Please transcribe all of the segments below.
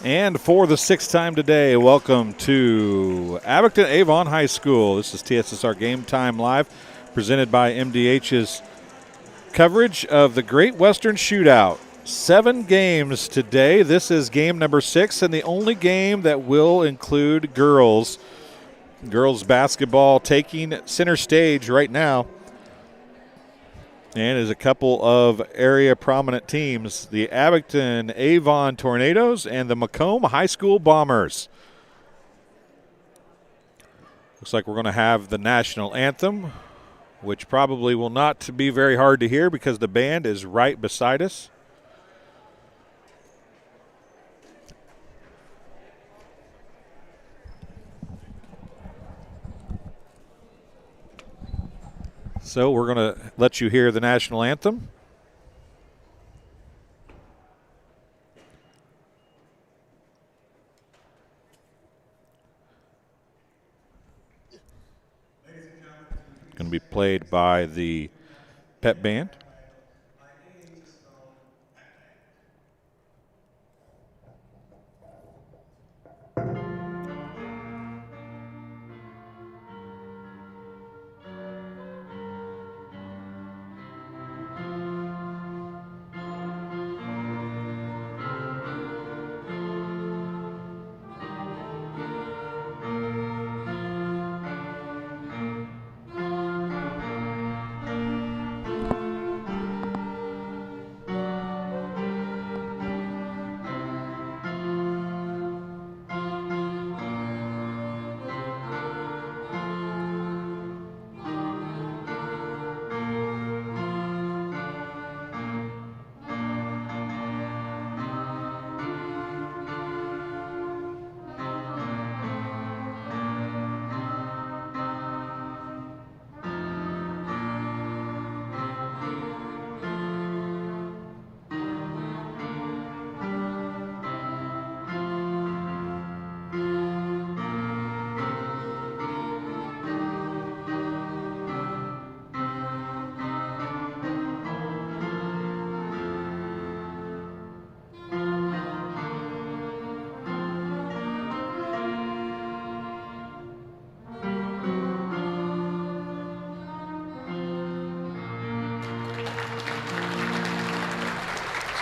And for the sixth time today, welcome to Abington Avon High School. This is TSSR Game Time Live, presented by MDH's coverage of the Great Western Shootout. 7 games today. This is game number 6 and the only game that will include girls. Girls basketball taking center stage right now. And is a couple of area prominent teams, the Abington Avon Tornadoes and the Macomb High School Bombers. Looks like we're going to have the national anthem, which probably will not be very hard to hear because the band is right beside us. So we're going to let you hear the national anthem. Going to be played by the pep band.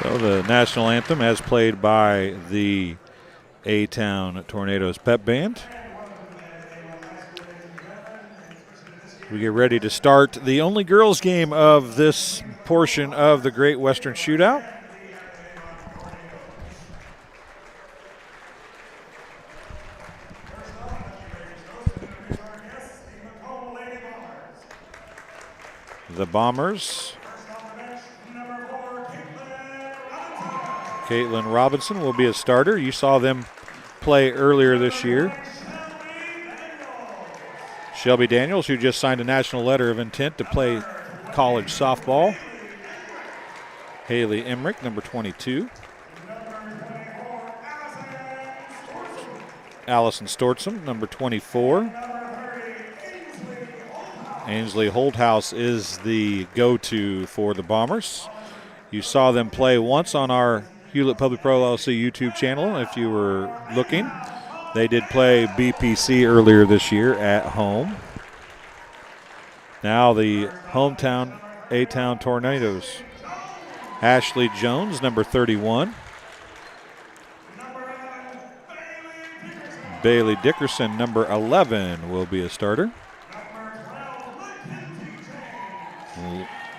So the national anthem as played by the A-Town Tornadoes pep band. We get ready to start the only girls game of this portion of the Great Western Shootout. The Bombers. Caitlin Robinson will be a starter. You saw them play earlier this year. Shelby Daniels, who just signed a national letter of intent to play college softball. Haley Emmerich, number 22. Allison Stortzum, number 24. Ainsley Holthouse is the go-to for the Bombers. You saw them play once on our Hewlett Public Pro LLC YouTube channel if you were looking. They did play BPC earlier this year at home. Now the hometown A-Town Tornadoes. Ashley Jones, number 31. Bailey Dickerson, number 11, will be a starter.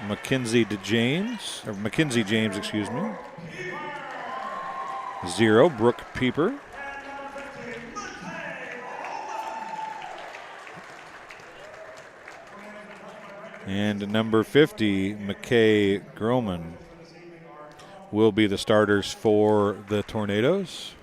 Mackenzie James, excuse me. 0, Brooke Pieper. And number 50, McKay Groman, will be the starters for the Tornadoes.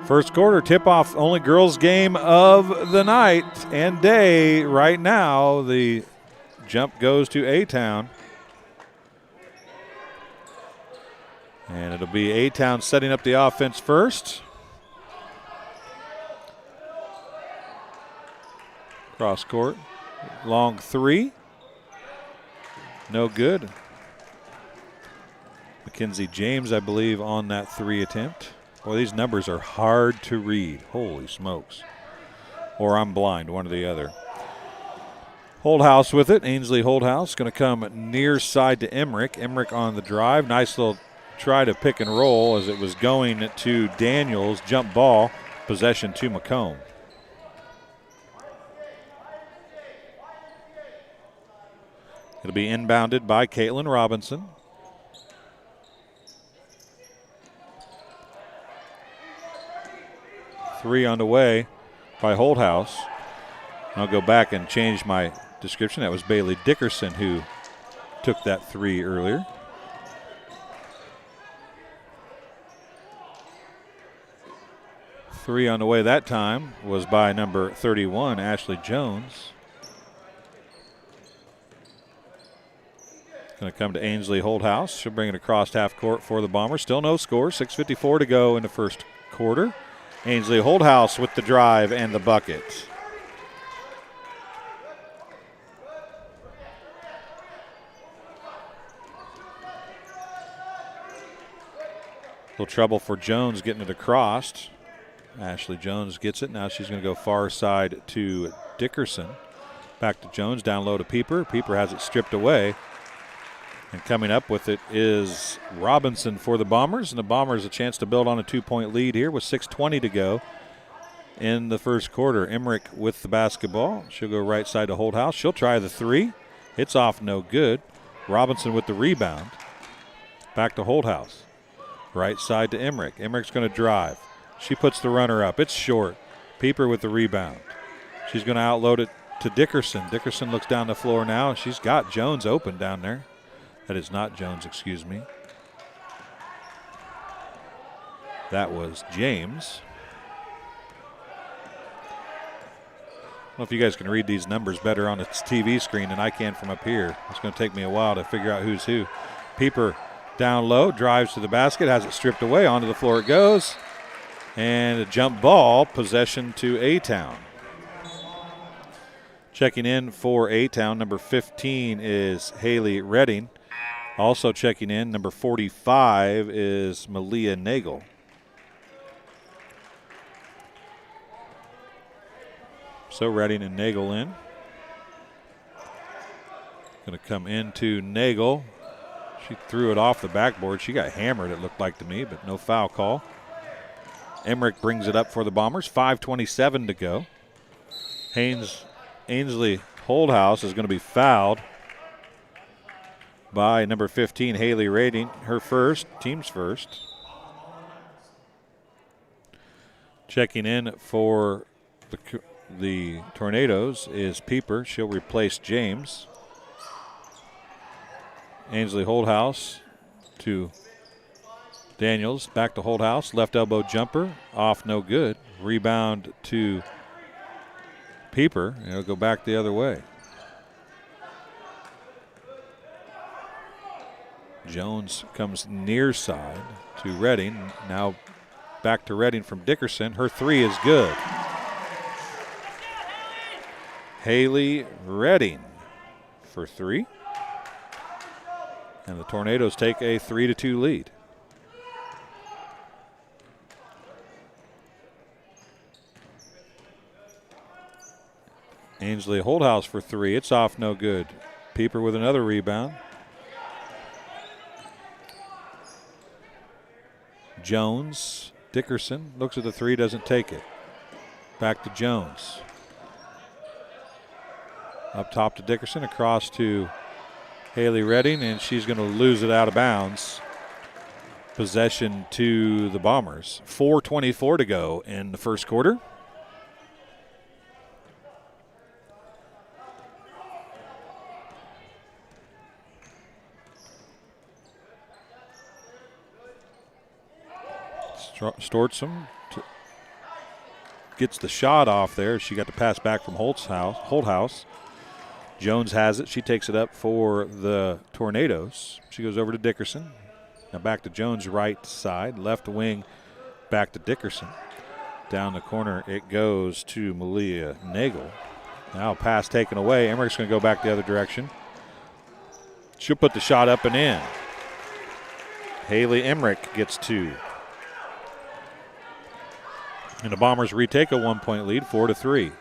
First quarter tip-off, only girls game of the night and day right now. The jump goes to A-Town. And it'll be A-Town setting up the offense first. Cross court. Long three. No good. Mackenzie James, I believe, on that three attempt. Boy, these numbers are hard to read. Holy smokes. Or I'm blind, one or the other. Holdhouse with it. Ainsley Holdhouse going to come near side to Emmerich. Emmerich on the drive. Nice little try to pick and roll as it was going to Daniels. Jump ball. Possession to Macomb. It'll be inbounded by Caitlin Robinson. Three on the way by Holdhouse. I'll go back and change my description. That was Bailey Dickerson who took that three earlier. Three on the way that time was by number 31, Ashley Jones. Going to come to Ainsley Holdhouse. She'll bring it across half court for the Bombers. Still no score. 6:54 to go in the first quarter. Ainsley Holdhouse with the drive and the bucket. Little trouble for Jones getting it across. Ashley Jones gets it. Now she's going to go far side to Dickerson. Back to Jones, down low to Pieper. Pieper has it stripped away. And coming up with it is Robinson for the Bombers. And the Bombers a chance to build on a 2-point lead here with 6:20 to go in the first quarter. Emmerich with the basketball. She'll go right side to Holdhouse. She'll try the three. It's off, no good. Robinson with the rebound. Back to Holdhouse. Right side to Emmerich. Emmerich's going to drive. She puts the runner up. It's short. Pieper with the rebound. She's going to outload it to Dickerson. Dickerson looks down the floor now, and she's got Jones open down there. That is not Jones, excuse me. That was James. I don't know if you guys can read these numbers better on the TV screen than I can from up here. It's going to take me a while to figure out who's who. Pieper down low, drives to the basket, has it stripped away. Onto the floor it goes. And a jump ball, possession to A-Town. Checking in for A-Town, number 15 is Haley Redding. Also checking in, number 45 is Malia Nagel. So Redding and Nagel in. Going to come into Nagel. She threw it off the backboard. She got hammered, it looked like to me, but no foul call. Emmerich brings it up for the Bombers. 5:27 to go. Ainsley Holdhouse is going to be fouled by number 15, Haley Redding. Her first, team's first. Checking in for the Tornadoes is Pieper. She'll replace James. Ainsley Holdhouse to Daniels. Back to Holdhouse. Left elbow jumper. Off, no good. Rebound to Pieper. And it'll go back the other way. Jones comes near side to Redding. Now back to Redding from Dickerson. Her three is good. Haley Redding for three. And the Tornadoes take a 3-2 lead. Ainsley Holdhouse for three. It's off, no good. Pieper with another rebound. Jones, Dickerson looks at the three, doesn't take it. Back to Jones. Up top to Dickerson, across to Haley Redding, and she's going to lose it out of bounds. Possession to the Bombers. 4:24 to go in the first quarter. Stortzum gets the shot off there. She got the pass back from Holdhouse. Jones has it. She takes it up for the Tornadoes. She goes over to Dickerson. Now back to Jones, right side. Left wing, back to Dickerson. Down the corner it goes to Malia Nagel. Now pass taken away. Emmerich's going to go back the other direction. She'll put the shot up and in. Haley Emmerich gets 2. And the Bombers retake a 1-point lead, 4-3.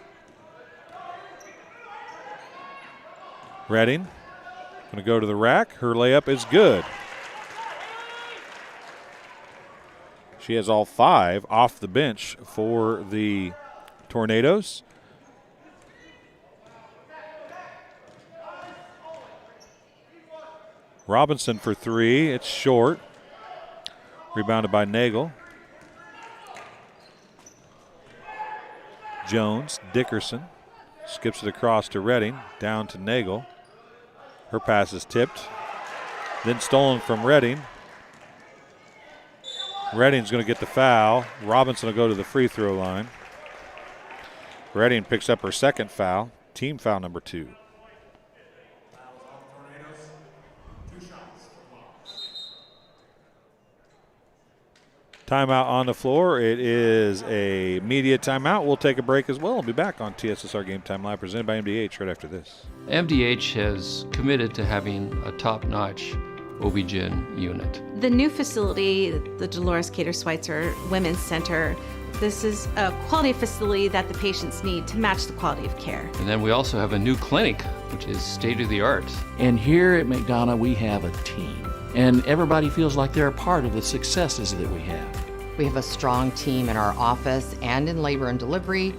Redding going to go to the rack. Her layup is good. She has all 5 off the bench for the Tornadoes. Robinson for 3. It's short. Rebounded by Nagel. Jones, Dickerson skips it across to Redding, down to Nagel. Her pass is tipped, then stolen from Redding. Redding's going to get the foul. Robinson will go to the free throw line. Redding picks up her second foul, team foul number 2. Timeout on the floor. It is a media timeout. We'll take a break as well. We'll be back on TSSR Game Time Live, presented by MDH right after this. MDH has committed to having a top-notch OB-GYN unit. The new facility, the Dolores Cater Schweitzer Women's Center, this is a quality facility that the patients need to match the quality of care. And then we also have a new clinic, which is state-of-the-art. And here at McDonough, we have a team. And everybody feels like they're a part of the successes that we have. We have a strong team in our office and in labor and delivery.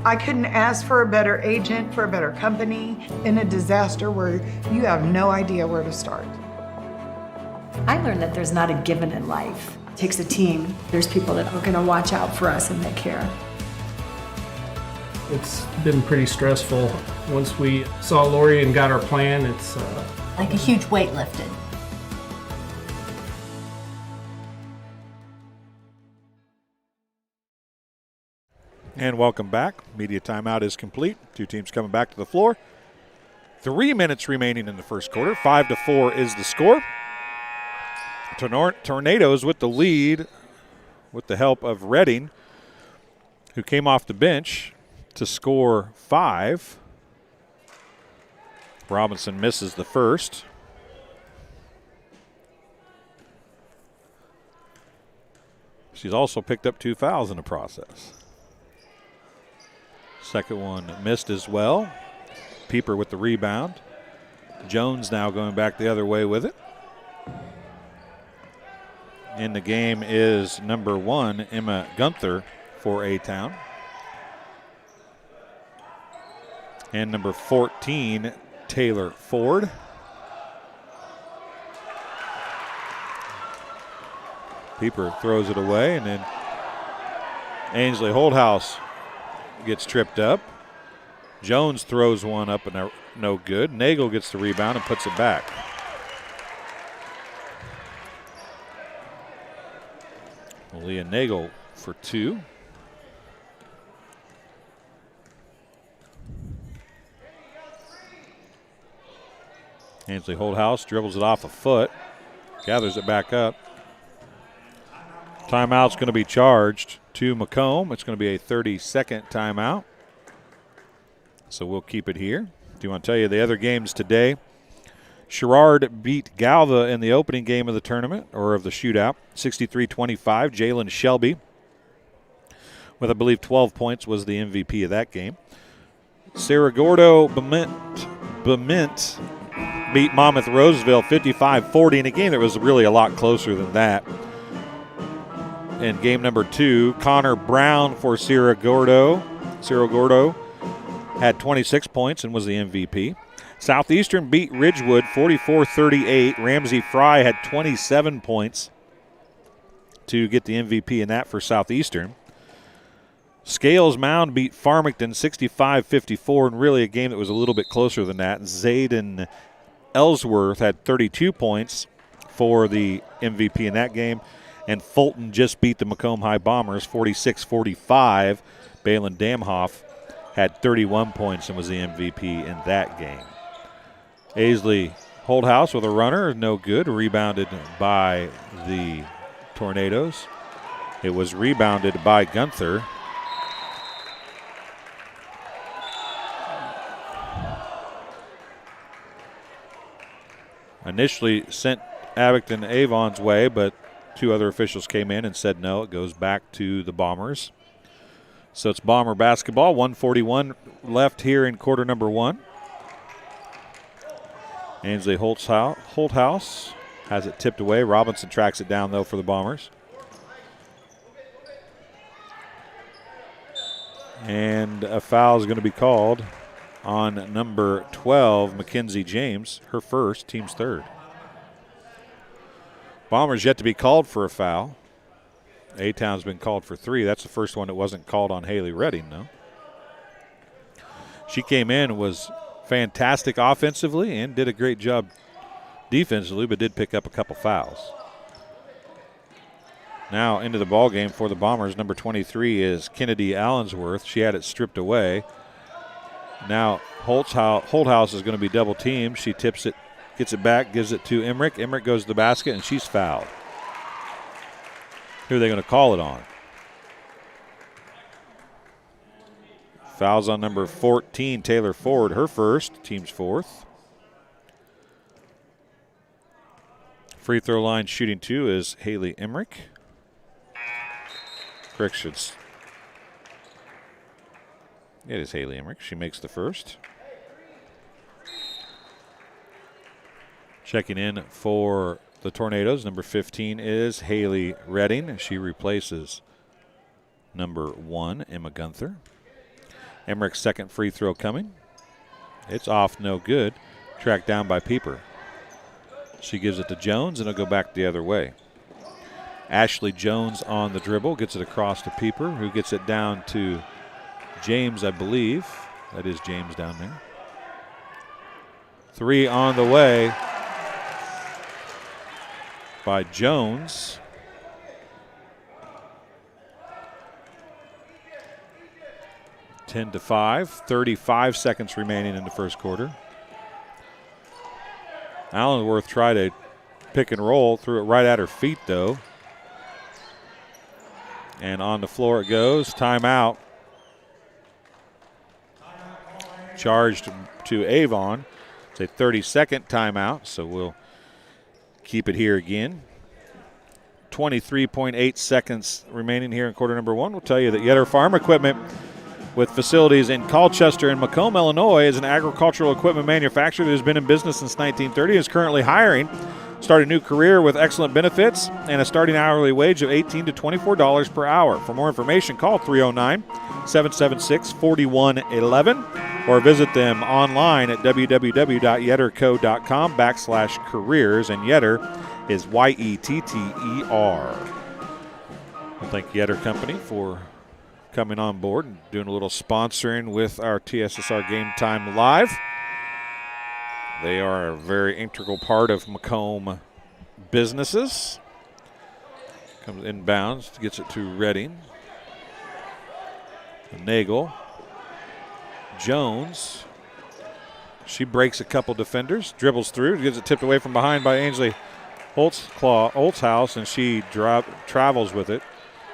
I couldn't ask for a better agent, for a better company in a disaster where you have no idea where to start. I learned that there's not a given in life. It takes a team. There's people that are going to watch out for us and they care. It's been pretty stressful. Once we saw Lori and got our plan, it's like a huge weight lifted. And welcome back. Media timeout is complete. 2 teams coming back to the floor. 3 minutes remaining in the first quarter. 5-4 is the score. Tornadoes with the lead with the help of Redding, who came off the bench to score 5. Robinson misses the first. She's also picked up 2 fouls in the process. Second one missed as well. Pieper with the rebound. Jones now going back the other way with it. In the game is number 1, Emma Gunther for A-Town. And number 14, Taylor Ford. Pieper throws it away, and then Ainsley Holdhouse gets tripped up. Jones throws one up and no good. Nagel gets the rebound and puts it back. Leah Nagel for 2. Ainsley Holdhouse dribbles it off a foot, gathers it back up. Timeout's going to be charged to Macomb. It's going to be a 30-second timeout. So we'll keep it here. Do you want to tell you the other games today? Sherrard beat Galva in the opening game of the tournament, or of the shootout, 63-25. Jalen Shelby, with I believe 12 points, was the MVP of that game. Sarah Gordo Bement beat Monmouth Roseville 55-40 in a game that was really a lot closer than that. In game number 2, Connor Brown for Cerro Gordo had 26 points and was the MVP. Southeastern beat Ridgewood 44-38. Ramsey Fry had 27 points to get the MVP in that for Southeastern. Scales Mound beat Farmington 65-54, and really a game that was a little bit closer than that. Zayden Ellsworth had 32 points for the MVP in that game. And Fulton just beat the Macomb High Bombers 46-45. Balin Damhoff had 31 points and was the MVP in that game. Aisley Holdhouse with a runner, no good. Rebounded by the Tornadoes. It was rebounded by Gunther. initially sent Abington Avon's way, but 2 other officials came in and said no, it goes back to the Bombers. So it's Bomber basketball, 1:41 left here in quarter number 1. Ainsley Holthouse has it tipped away. Robinson tracks it down, though, for the Bombers. And a foul is going to be called on number 12, Mackenzie James, her first, team's third. Bombers yet to be called for a foul. A-Town's been called for 3. That's the first one that wasn't called on Haley Redding, though. She came in and was fantastic offensively and did a great job defensively, but did pick up a couple fouls. Now into the ball game for the Bombers. Number 23 is Kennedy Allensworth. She had it stripped away. Now Holthouse is going to be double teamed. She tips it, gets it back, gives it to Emmerich. Emmerich goes to the basket, and she's fouled. Who are they going to call it on? Fouls on number 14, Taylor Ford, her first, team's fourth. Free throw line shooting 2 is Haley Emmerich. Corrections. It is Haley Emmerich. She makes the first. Checking in for the Tornadoes, number 15 is Haley Redding. She replaces number 1, Emma Gunther. Emmerich's second free throw coming. It's off, no good. Tracked down by Pieper. She gives it to Jones, and it'll go back the other way. Ashley Jones on the dribble, gets it across to Pieper, who gets it down to James, I believe. That is James down there. 3 on the way by Jones. Ten to 5, 35 seconds remaining in the first quarter. Allensworth tried a pick and roll, threw it right at her feet, though. And on the floor it goes. Timeout. Charged to Avon. It's a 30-second timeout, so we'll keep it here again. 23.8 seconds remaining here in quarter number 1. We'll tell you that Yetter Farm Equipment, with facilities in Colchester and Macomb, Illinois, is an agricultural equipment manufacturer that has been in business since 1930 and is currently hiring. Start a new career with excellent benefits and a starting hourly wage of $18 to $24 per hour. For more information, call 309-776-4111 or visit them online at www.yetterco.com/careers, and Yetter is Yetter. We'll thank Yetter Company for coming on board and doing a little sponsoring with our TSSR Game Time Live. They are a very integral part of Macomb businesses. Comes inbounds, gets it to Redding. Nagel. Jones. She breaks a couple defenders, dribbles through, gets it tipped away from behind by Ainsley Holthouse, and she travels with it.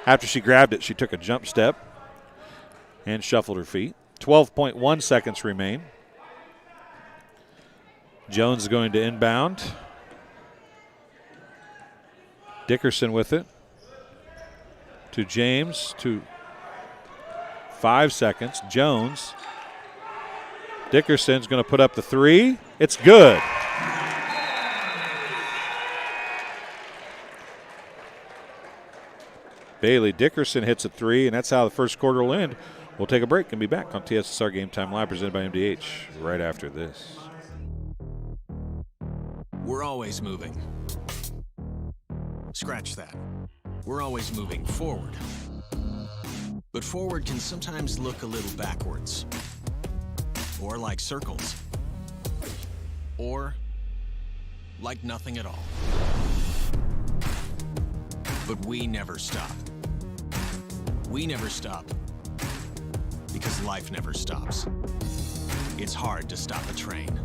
After she grabbed it, she took a jump step and shuffled her feet. 12.1 seconds remain. Jones is going to inbound. Dickerson with it. To James, to 5 seconds. Jones. Dickerson's going to put up the 3. It's good. Bailey Dickerson hits a 3, and that's how the first quarter will end. We'll take a break and be back on TSSR Game Time Live, presented by MDH, right after this. We're always moving. Scratch that. We're always moving forward. But forward can sometimes look a little backwards. Or like circles. Or like nothing at all. But we never stop. We never stop because life never stops. It's hard to stop a train.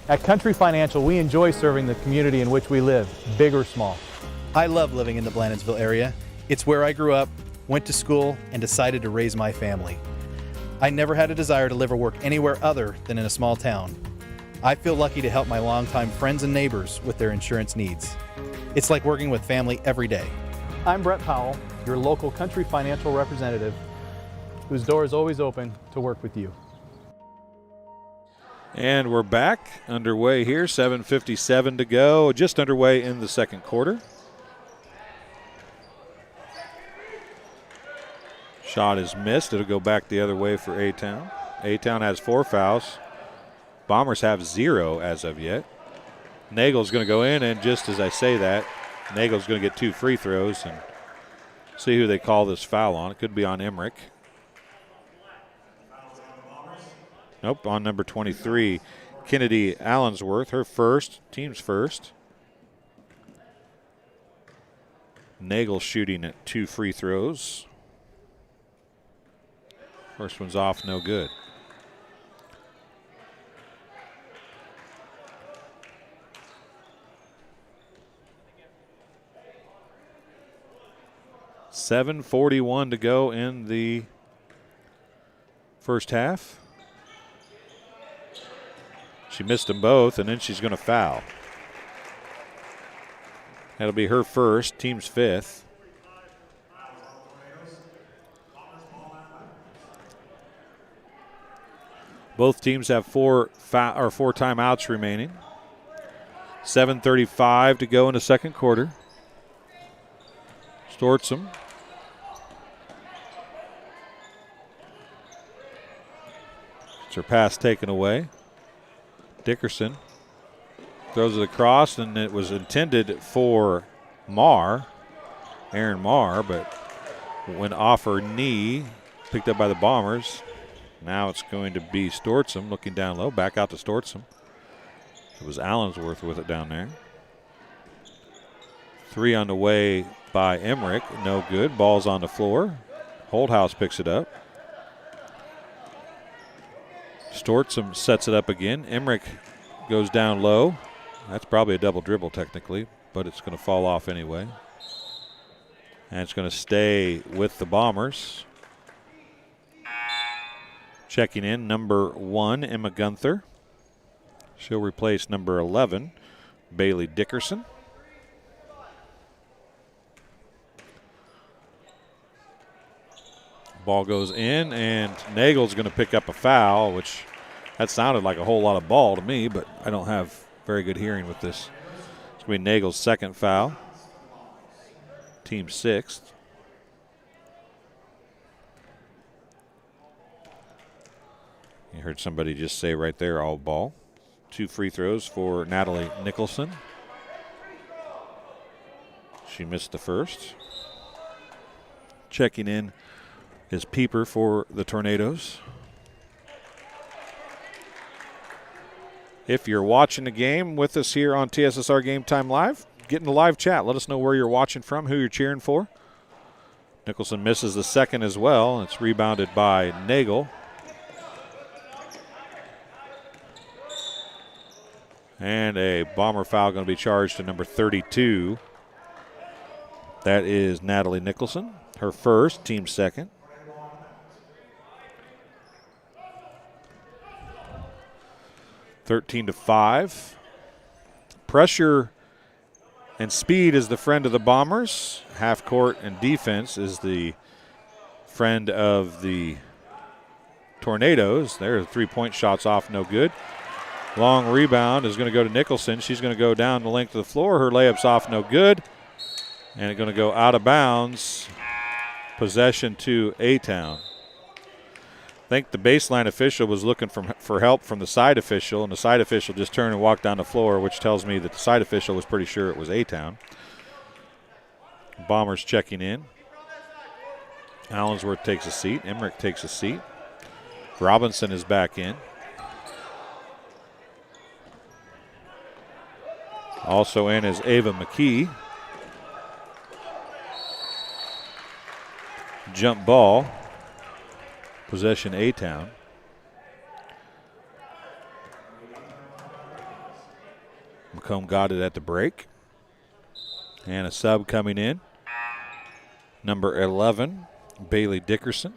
At Country Financial, we enjoy serving the community in which we live, big or small. I love living in the Blandonsville area. It's where I grew up, went to school, and decided to raise my family. I never had a desire to live or work anywhere other than in a small town. I feel lucky to help my longtime friends and neighbors with their insurance needs. It's like working with family every day. I'm Brett Powell, your local country financial representative, whose door is always open to work with you. And we're back underway here, 7:57 to go, just underway in the second quarter. Shot is missed. It'll go back the other way for A-Town. A-Town has 4 fouls. Bombers have 0 as of yet. Nagel's going to go in, and just as I say that, Nagel's going to get 2 free throws and see who they call this foul on. It could be on Emmerich. Nope, on number 23, Kennedy Allensworth, her first, team's first. Nagel shooting at 2 free throws. First one's off, no good. $7:41 to go in the first half. She missed them both, and then she's going to foul. That'll be her first, team's 5th. Both teams have 4 timeouts remaining. 7:35 to go in the second quarter. Stortzum. It's her pass taken away. Dickerson throws it across, and it was intended for Aaron Marr, but when off her knee, picked up by the Bombers. Now it's going to be Stortzum looking down low, back out to Stortzum. It was Allensworth with it down there. 3 on the way by Emmerich, no good. Ball's on the floor. Holdhouse picks it up. Stortzum sets it up again. Emmerich goes down low. That's probably a double dribble technically, but it's going to fall off anyway. And it's going to stay with the Bombers. Checking in, number 1, Emma Gunther. She'll replace number 11, Bailey Dickerson. Ball goes in, and Nagel's going to pick up a foul, which that sounded like a whole lot of ball to me, but I don't have very good hearing with this. It's going to be Nagel's second foul, team 6th. You heard somebody just say right there, all ball. 2 free throws for Natalie Nicholson. She missed the first. Checking in is Pieper for the Tornadoes. If you're watching the game with us here on TSSR Game Time Live, get in the live chat. Let us know where you're watching from, who you're cheering for. Nicholson misses the second as well. It's rebounded by Nagel. And a Bomber foul going to be charged to number 32. That is Natalie Nicholson, her first, team second. (13-5). Pressure and speed is the friend of the Bombers. Half court and defense is the friend of the Tornadoes. There, 3-point shots off, no good. Long rebound is going to go to Nicholson. She's going to go down the length of the floor. Her layup's off, no good. And it's going to go out of bounds. Possession to A-Town. I think the baseline official was looking for help from the side official, and the side official just turned and walked down the floor, which tells me that the side official was pretty sure it was A-Town. Bombers checking in. Allensworth takes a seat. Emmerich takes a seat. Robinson is back in. Also in is Ava McKee. Jump ball. Possession A-Town. Macomb got it at the break. And a sub coming in. Number 11, Bailey Dickerson.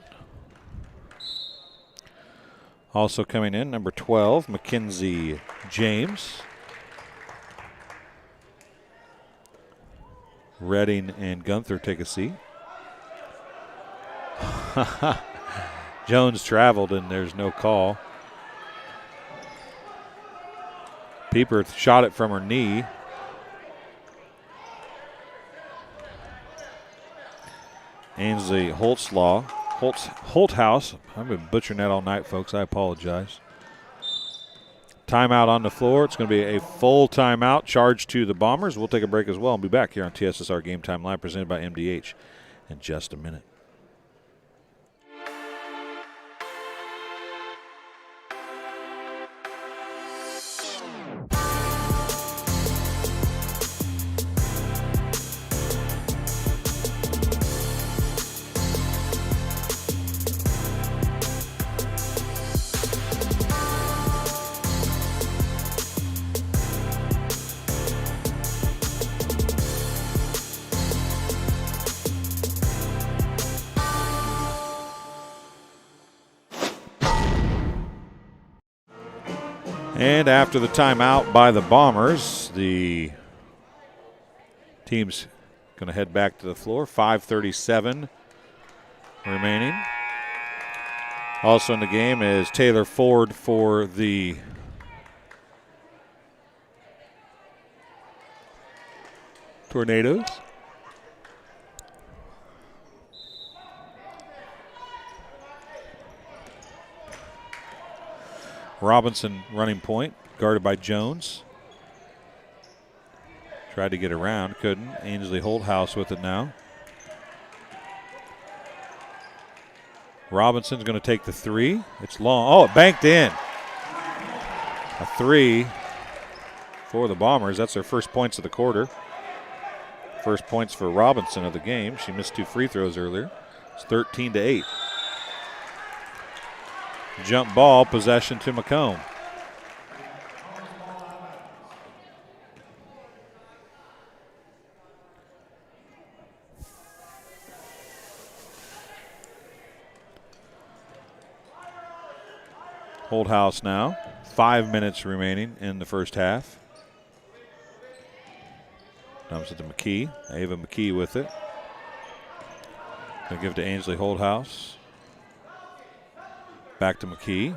Also coming in, number 12, Mackenzie James. Redding and Gunther take a seat. Jones traveled and there's no call. Pieper shot it from her knee. Ainsley Holthouse. I've been butchering that all night, folks. I apologize. Timeout on the floor. It's going to be a full timeout charged to the Bombers. We'll take a break as well and be back here on TSSR Game Time Live presented by MDH in just a minute. And after the timeout by the Bombers, the team's going to head back to the floor. 5:37 remaining. Also in the game is Taylor Ford for the Tornadoes. Robinson running point, guarded by Jones. Tried to get around, couldn't. Ainsley Holthouse with it now. Robinson's going to take the three. It's long. Oh, it banked in. A three for the Bombers. That's their first points of the quarter. First points for Robinson of the game. She missed 2 free throws earlier. It's 13-8. Jump ball, possession to Macomb. Holthouse now. 5 minutes remaining in the first half. Dumps it to McKee. Ava McKee with it. Going to give it to Ainsley Holthouse. Back to McKee.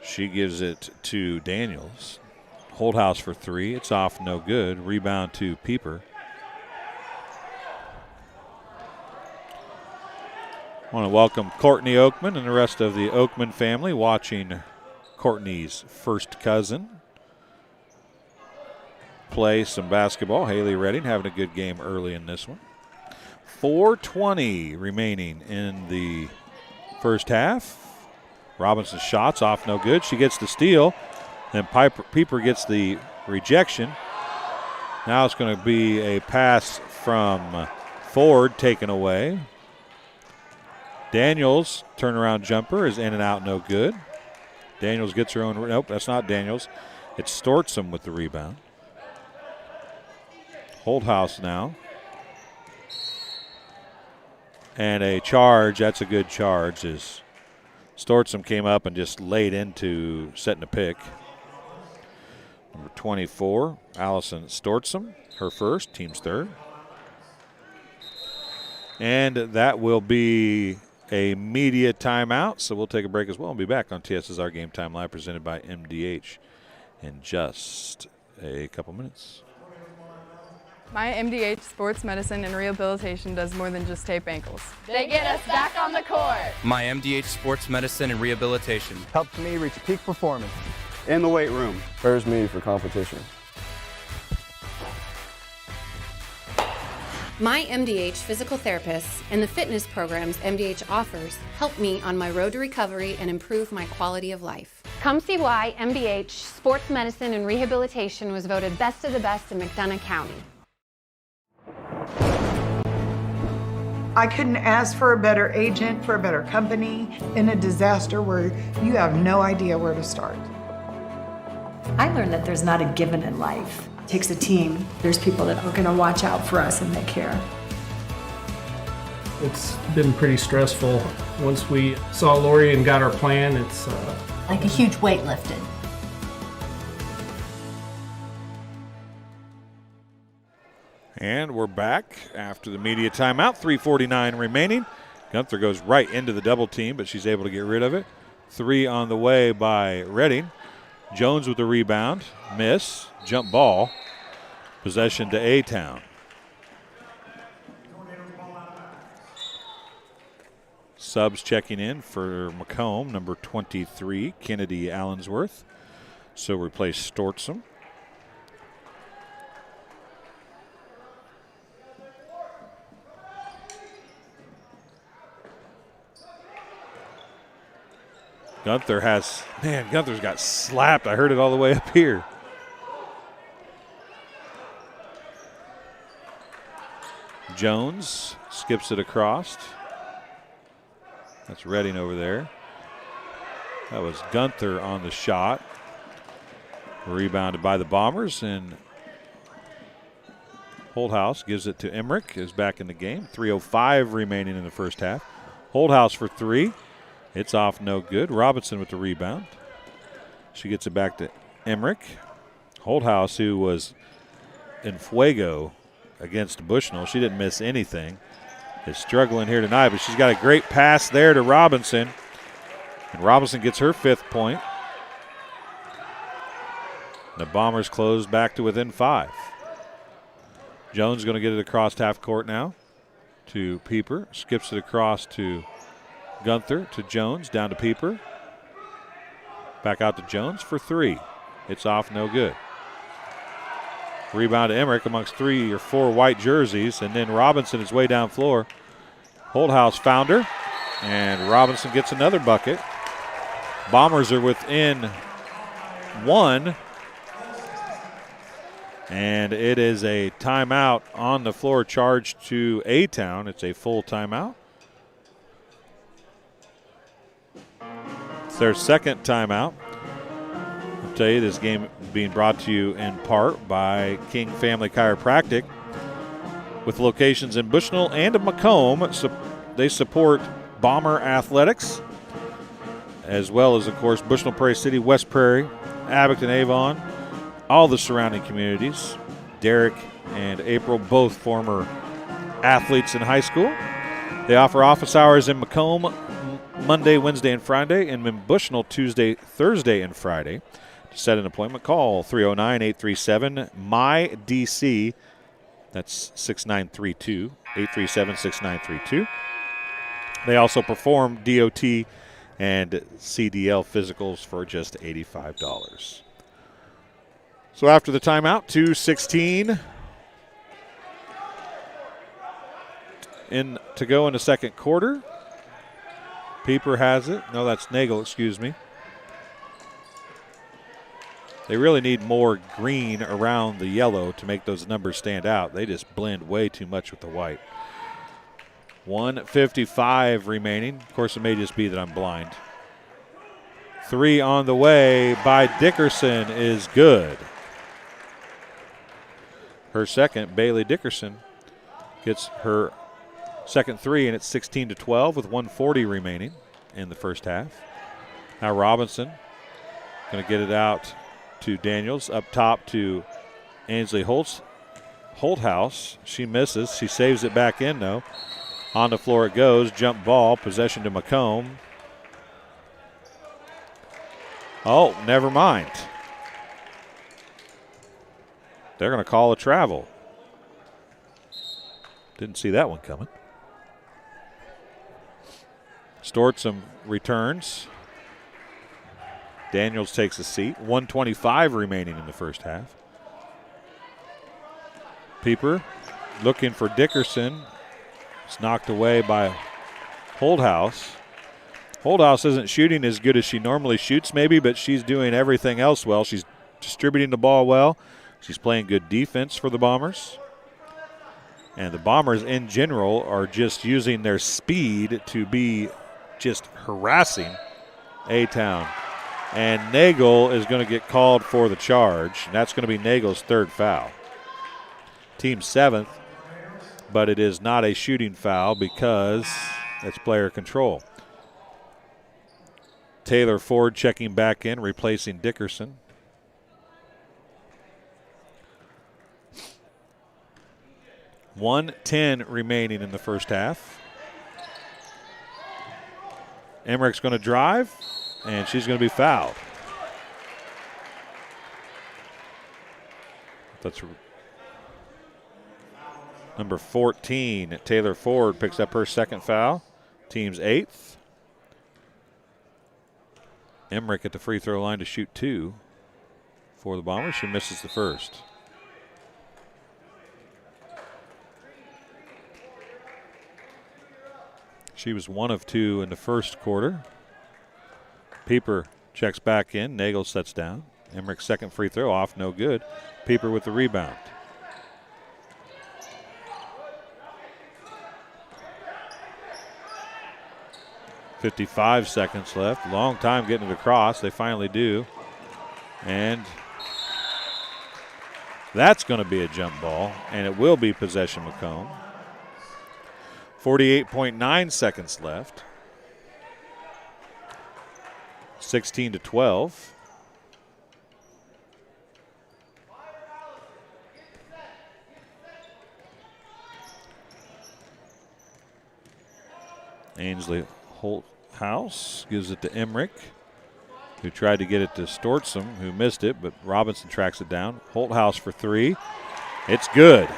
She gives it to Daniels. Holthouse for three. It's off, no good. Rebound to Pieper. I want to welcome Courtney Oakman and the rest of the Oakman family watching Courtney's first cousin play some basketball. Haley Redding having a good game early in this one. 4:20 remaining in the first half. Robinson's shots off, no good. She gets the steal. Then Pieper gets the rejection. Now it's going to be a pass from Ford taken away. Daniels, turnaround jumper, is in and out, no good. Daniels gets her own. Nope, that's not Daniels. It's Stortsom with the rebound. Holthouse now. And a charge, that's a good charge, as Stortsom came up and just laid into setting a pick. Number 24, Allison Stortsom, her first, team's third. And that will be a media timeout, so we'll take a break as well and be back on TSSR Game Time Live presented by MDH in just a couple minutes. My MDH Sports Medicine and Rehabilitation does more than just tape ankles. They get us back on the court. My MDH Sports Medicine and Rehabilitation helps me reach peak performance in the weight room. Prepares me for competition. My MDH physical therapists and the fitness programs MDH offers help me on my road to recovery and improve my quality of life. Come see why MDH Sports Medicine and Rehabilitation was voted best of the best in McDonough County. I couldn't ask for a better agent, for a better company in a disaster where you have no idea where to start. I learned that there's not a given in life. It takes a team. There's people that are going to watch out for us and they care. It's been pretty stressful. Once we saw Lori and got our plan, it's like a huge weight lifted. And we're back after the media timeout. 3:49 remaining. Gunther goes right into the double team, but she's able to get rid of it. 3 on the way by Redding. Jones with the rebound. Miss. Jump ball. Possession to A-Town. Subs checking in for Macomb, number 23, Kennedy Allensworth. So replace Stortzum. Gunther's got slapped. I heard it all the way up here. Jones skips it across. That's Redding over there. That was Gunther on the shot. Rebounded by the Bombers, and Holdhouse gives it to Emmerich, is back in the game. 3:05 remaining in the first half. Holdhouse for 3. It's off, no good. Robinson with the rebound. She gets it back to Emmerich. Holdhouse, who was in fuego against Bushnell, she didn't miss anything, is struggling here tonight, but she's got a great pass there to Robinson. And Robinson gets her 5th point. The Bombers close back to within 5. Jones going to get it across half court now to Pieper. Skips it across to Gunther, to Jones, down to Pieper. Back out to Jones for 3. It's off, no good. Rebound to Emmerich amongst 3 or 4 white jerseys, and then Robinson is way down floor. Holdhouse found her, and Robinson gets another bucket. Bombers are within 1, and it is a timeout on the floor charged to A-Town. It's a full timeout. It's their second timeout. I'll tell you, this game being brought to you in part by King Family Chiropractic. With locations in Bushnell and in Macomb, they support Bomber athletics, as well as, of course, Bushnell Prairie City, West Prairie, Abington, Avon, all the surrounding communities. Derek and April, both former athletes in high school. They offer office hours in Macomb Monday, Wednesday, and Friday, and in Bushnell Tuesday, Thursday, and Friday. To set an appointment, call 309-837-MY-DC. That's 6932, 837-6932. They also perform DOT and CDL physicals for just $85. So after the timeout, 2:16 in to go in the second quarter. Pieper has it. No, that's Nagel, excuse me. They really need more green around the yellow to make those numbers stand out. They just blend way too much with the white. 1:55 remaining. Of course, it may just be that I'm blind. 3 on the way by Dickerson is good. Her second, Bailey Dickerson, gets her second 3, and it's 16-12 with 1:40 remaining in the first half. Now Robinson going to get it out to Daniels, up top to Ainsley Holdhouse. She misses. She saves it back in, though. On the floor it goes. Jump ball. Possession to Macomb. Oh, never mind. They're going to call a travel. Didn't see that one coming. Stortzum returns. Daniels takes a seat. 1:25 remaining in the first half. Pieper looking for Dickerson. It's knocked away by Holdhouse. Holdhouse isn't shooting as good as she normally shoots maybe, but she's doing everything else well. She's distributing the ball well. She's playing good defense for the Bombers. And the Bombers in general are just using their speed to be just harassing A-Town. And Nagel is going to get called for the charge, and that's going to be Nagel's third foul. Team 7th. but it is not a shooting foul because it's player control. Taylor Ford checking back in, replacing Dickerson. .110 remaining in the first half. Emmerich's going to drive, and she's going to be fouled. That's number 14, Taylor Ford, picks up her second foul. Team's 8th. Emmerich at the free throw line to shoot 2 for the Bombers. She misses the first. She was 1 of 2 in the first quarter. Pieper checks back in. Nagel sets down. Emmerich's second free throw off, no good. Pieper with the rebound. .55 seconds left. Long time getting it across. They finally do. And that's going to be a jump ball, and it will be possession Macomb. 48.9 seconds left. 16-12. Ainsley Holthouse gives it to Emmerich, who tried to get it to Stortzum, who missed it, but Robinson tracks it down. Holthouse for 3. It's good.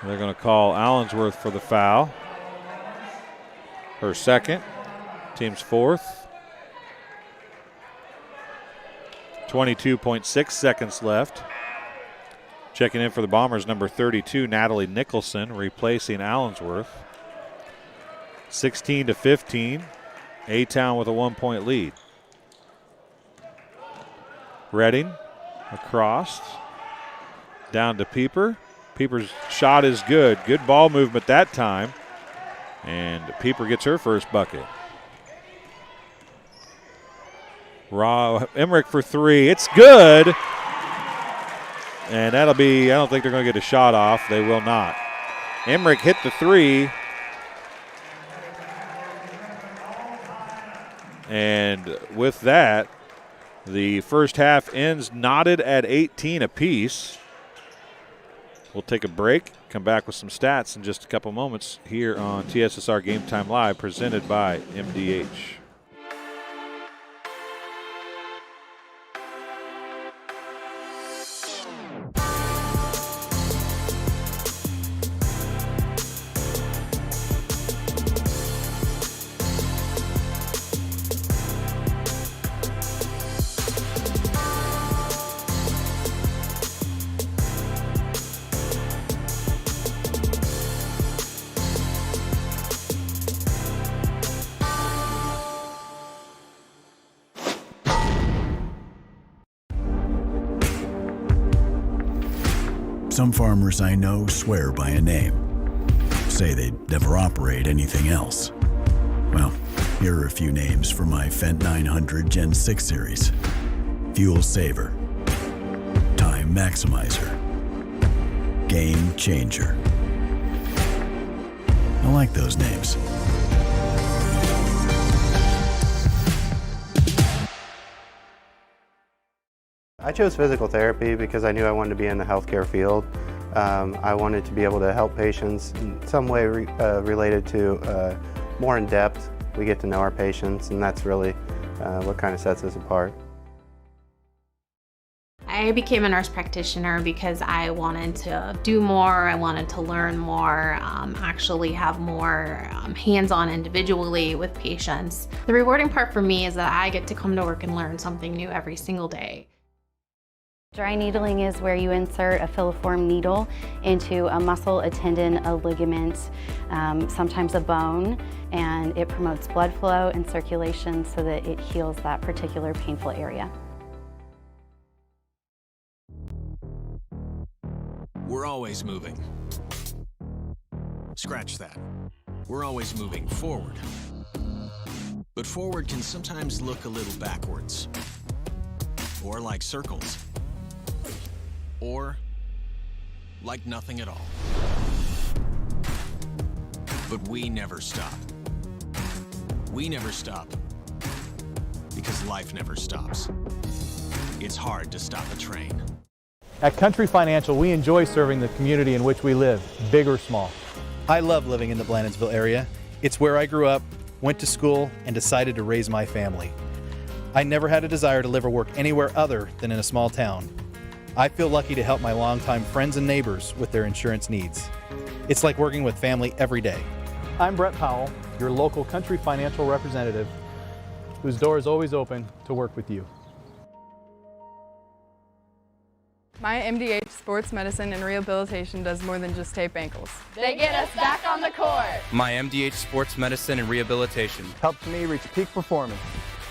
They're going to call Allensworth for the foul. Her second. Team's 4th. 22.6 seconds left. Checking in for the Bombers, number 32, Natalie Nicholson, replacing Allensworth. 16-15. A-Town with a 1-point lead. Redding across. Down to Pieper. Pieper's shot is good. Good ball movement that time. And Pieper gets her first bucket. Emmerich for 3. It's good. And that'll be, I don't think they're going to get a shot off. They will not. Emmerich hit the 3. And with that, the first half ends knotted at 18 apiece. We'll take a break, come back with some stats in just a couple moments here on TSSR Game Time Live, presented by MDH. Some farmers I know swear by a name, say they'd never operate anything else. Well, here are a few names for my Fendt 900 Gen 6 series. Fuel Saver, Time Maximizer, Game Changer. I like those names. I chose physical therapy because I knew I wanted to be in the healthcare field. I wanted to be able to help patients in some way related to more in depth. We get to know our patients, and that's really what kind of sets us apart. I became a nurse practitioner because I wanted to do more, I wanted to learn more, actually have more hands-on individually with patients. The rewarding part for me is that I get to come to work and learn something new every single day. Dry needling is where you insert a filiform needle into a muscle, a tendon, a ligament, sometimes a bone, and it promotes blood flow and circulation so that it heals that particular painful area. We're always moving. Scratch that. We're always moving forward. But forward can sometimes look a little backwards. Or like circles. Or like nothing at all. But we never stop. We never stop. Because life never stops. It's hard to stop a train. At Country Financial, we enjoy serving the community in which we live, big or small. I love living in the Blandonsville area. It's where I grew up, went to school, and decided to raise my family. I never had a desire to live or work anywhere other than in a small town. I feel lucky to help my longtime friends and neighbors with their insurance needs. It's like working with family every day. I'm Brett Powell, your local Country Financial representative, whose door is always open to work with you. My MDH Sports Medicine and Rehabilitation does more than just tape ankles. They get us back on the court. My MDH Sports Medicine and Rehabilitation Helps me reach peak performance.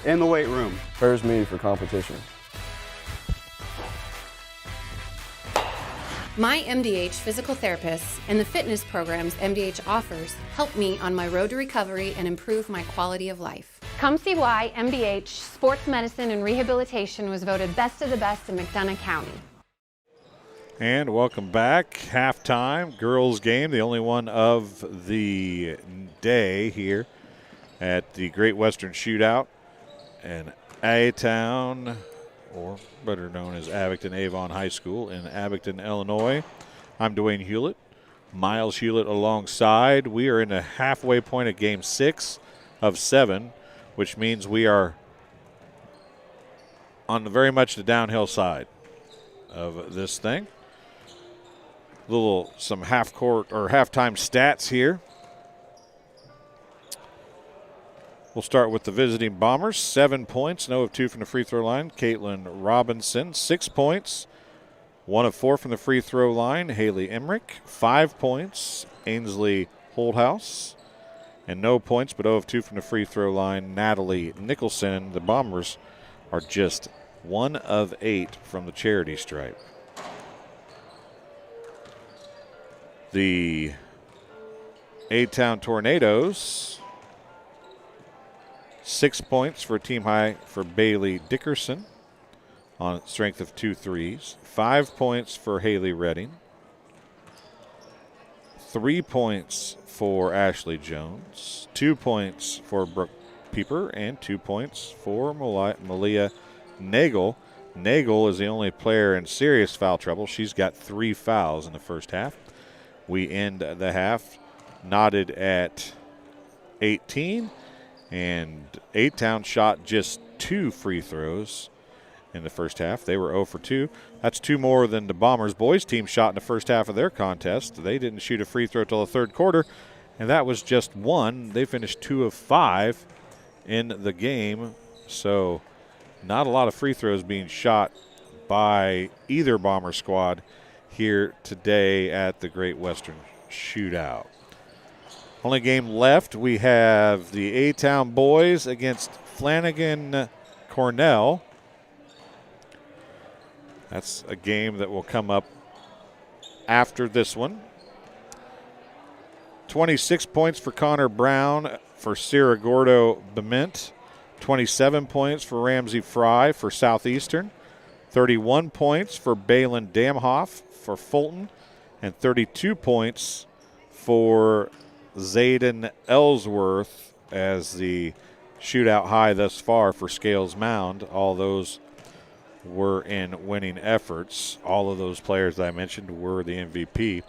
In the weight room. Prepares me for competition. My MDH physical therapists and the fitness programs MDH offers help me on my road to recovery and improve my quality of life. Come see why MDH Sports Medicine and Rehabilitation was voted best of the best in McDonough County. And welcome back. Halftime girls game, the only one of the day here at the Great Western Shootout in A-Town, or better known as Abington Avon High School in Abington, Illinois. I'm Dwayne Hewlett, Miles Hewlett alongside. We are in the halfway point of game 6 of 7, which means we are on very much the downhill side of this thing. Some half-court or halftime stats here. We'll start with the visiting Bombers. 7 points, 0 of 2 from the free throw line. Caitlin Robinson, 6 points, 1 of 4 from the free throw line. Haley Emmerich, 5 points. Ainsley Holdhouse, and no points, but 0 of 2 from the free throw line. Natalie Nicholson. The Bombers are just 1 of 8 from the charity stripe. The A-Town Tornadoes, 6 points for team high for Bailey Dickerson on strength of 2 threes. 5 points for Haley Redding. 3 points for Ashley Jones. 2 points for Brooke Pieper and 2 points for Malia Nagel. Nagel is the only player in serious foul trouble. She's got 3 fouls in the first half. We end the half knotted at 18, and A-Town shot just 2 free throws in the first half. They were 0 for 2. That's 2 more than the Bombers boys team shot in the first half of their contest. They didn't shoot a free throw till the third quarter, and that was just 1. They finished 2 of 5 in the game, so not a lot of free throws being shot by either Bomber squad here today at the Great Western Shootout. Only game left, we have the A-Town boys against Flanagan Cornell. That's a game that will come up after this one. 26 points for Connor Brown for Sierra Gordo Bement. 27 points for Ramsey Fry for Southeastern. 31 points for Balin Damhoff for Fulton, and 32 points for Zayden Ellsworth as the shootout high thus far for Scales Mound. All those were in winning efforts. All of those players that I mentioned were the MVP.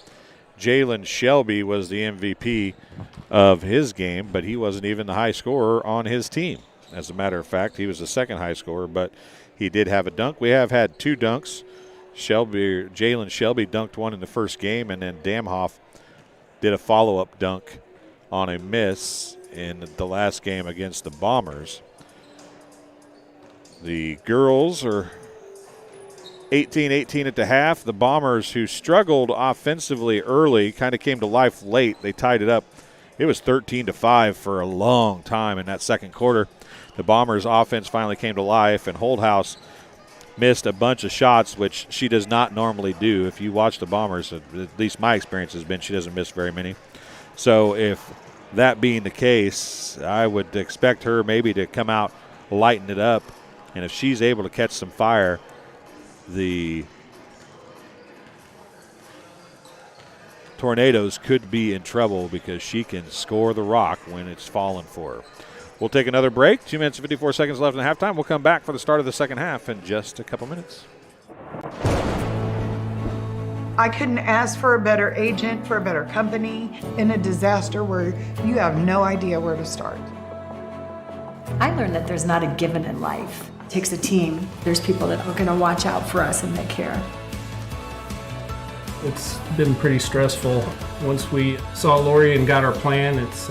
Jalen Shelby was the MVP of his game, but he wasn't even the high scorer on his team. As a matter of fact, he was the second high scorer, but he did have a dunk. We have had 2 dunks. Jalen Shelby dunked one in the first game, and then Damhoff did a follow-up dunk on a miss in the last game against the Bombers. The girls are 18-18 at the half. The Bombers, who struggled offensively early, kind of came to life late. They tied it up. It was 13-5 for a long time in that second quarter. The Bombers' offense finally came to life, and Holdhouse missed a bunch of shots, which she does not normally do. If you watch the Bombers, at least my experience has been she doesn't miss very many. So if that being the case, I would expect her maybe to come out, lighten it up, and if she's able to catch some fire, the Tornadoes could be in trouble because she can score the rock when it's fallen for her. We'll take another break. 2 minutes and 54 seconds left in halftime. We'll come back for the start of the second half in just a couple minutes. I couldn't ask for a better agent, for a better company in a disaster where you have no idea where to start. I learned that there's not a given in life. It takes a team. There's people that are going to watch out for us and they care. It's been pretty stressful. Once we saw Lori and got our plan, it's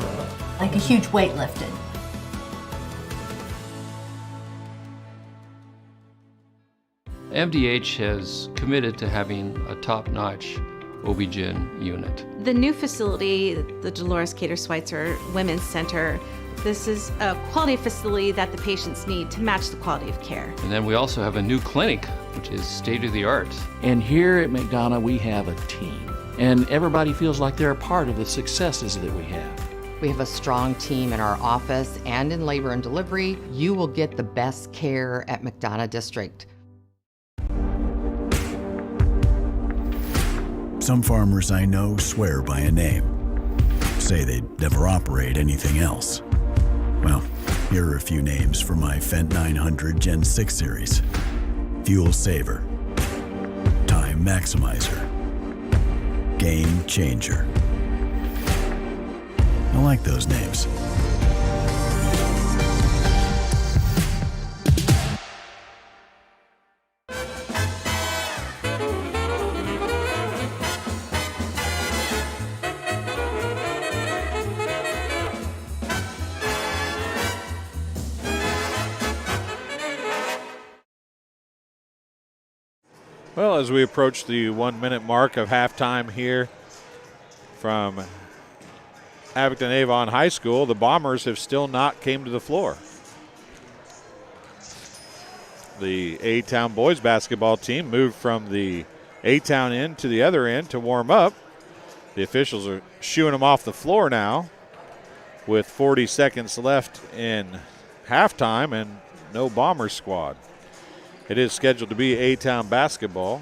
like a huge weight lifted. MDH has committed to having a top-notch OB-GYN unit. The new facility, the Dolores Cater Schweitzer Women's Center, this is a quality facility that the patients need to match the quality of care. And then we also have a new clinic, which is state-of-the-art. And here at McDonough, we have a team. And everybody feels like they're a part of the successes that we have. We have a strong team in our office and in labor and delivery. You will get the best care at McDonough District. Some farmers I know swear by a name, say they'd never operate anything else. Well, here are a few names for my Fendt 900 Gen 6 series. Fuel Saver, Time Maximizer, Game Changer. I like those names. Well, as we approach the 1 minute mark of halftime here from Abington Avon High School, the Bombers have still not came to the floor. The A-Town boys basketball team moved from the A-Town end to the other end to warm up. The officials are shooing them off the floor now with 40 seconds left in halftime and no Bomber squad. It is scheduled to be A-Town basketball.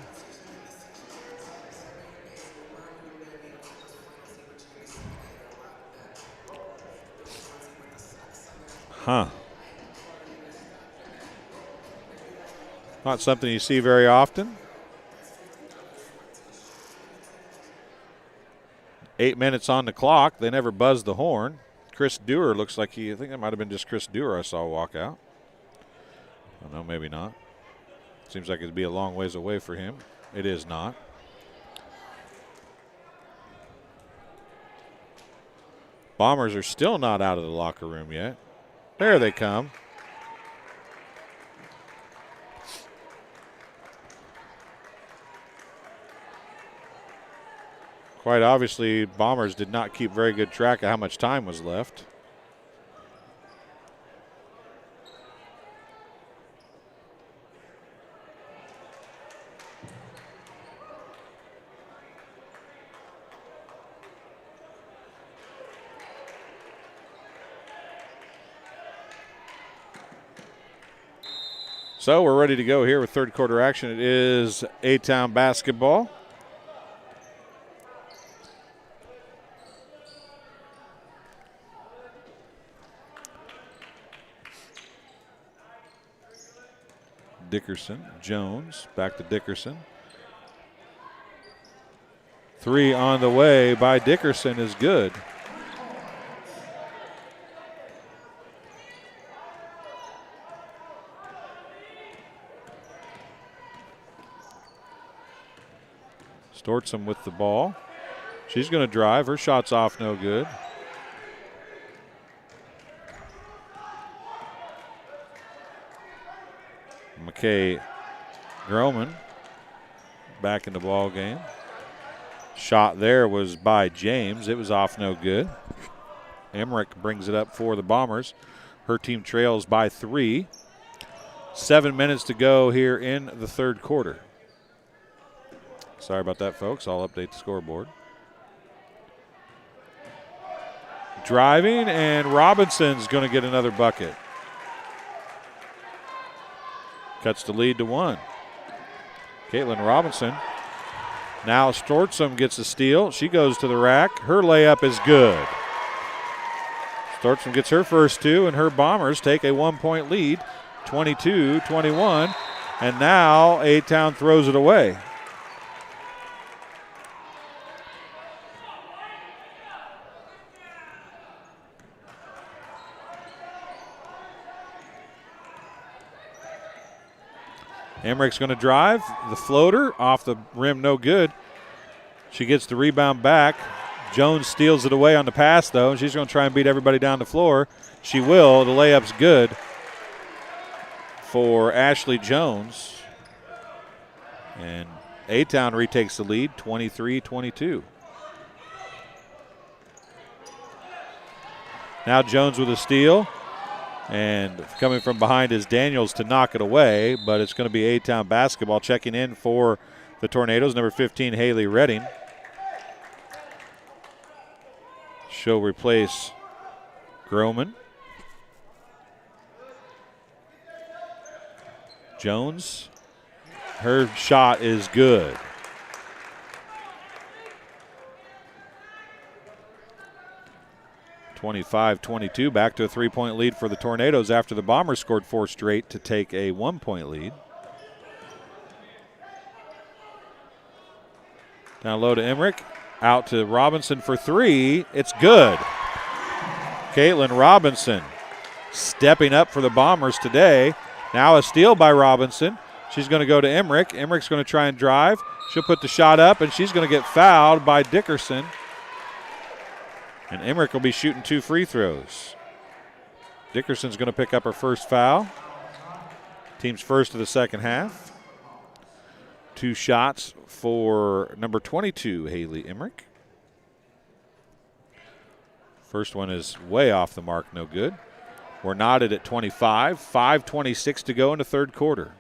Not something you see very often. 8 minutes on the clock. They never buzzed the horn. Chris Dewar looks like I think that might have been just Chris Dewar I saw walk out. Oh, no, maybe not. Seems like it'd be a long ways away for him. It is not. Bombers are still not out of the locker room yet. There they come. Quite obviously, Bombers did not keep very good track of how much time was left. So we're ready to go here with third quarter action. It is A-Town basketball. Dickerson, Jones, back to Dickerson. Three on the way by Dickerson is good. Stortson with the ball. She's going to drive. Her shot's off, no good. McKay Groman back in the ball game. Shot there was by James. It was off, no good. Emmerich brings it up for the Bombers. Her team trails by 3. 7 minutes to go here in the third quarter. Sorry about that, folks. I'll update the scoreboard. driving, and Robinson's going to get another bucket. Cuts the lead to 1. Caitlin Robinson. Now Stortzum gets a steal. She goes to the rack. Her layup is good. Stortzum gets her first 2, and her Bombers take a 1-point lead, 22-21. And now A-Town throws it away. Emmerich's going to drive. The floater off the rim, no good. She gets the rebound back. Jones steals it away on the pass, though, and she's going to try and beat everybody down the floor. She will. The layup's good for Ashley Jones. And A-Town retakes the lead, 23-22. Now Jones with a steal. And coming from behind is Daniels to knock it away, but it's going to be A-Town basketball. Checking in for the Tornadoes, number 15, Haley Redding. She'll replace Groman. Jones, her shot is good. (25-22), back to a 3-point lead for the Tornadoes after the Bombers scored 4 straight to take a 1-point lead. Down low to Emmerich, out to Robinson for 3. It's good. Caitlin Robinson stepping up for the Bombers today. Now a steal by Robinson. She's going to go to Emmerich. Emmerich's going to try and drive. She'll put the shot up, and she's going to get fouled by Dickerson. And Emmerich will be shooting 2 free throws. Dickerson's going to pick up her first foul. Team's first of the second half. 2 shots for number 22, Haley Emmerich. First one is way off the mark, no good. We're knotted at 25, 5:26 to go in the third quarter.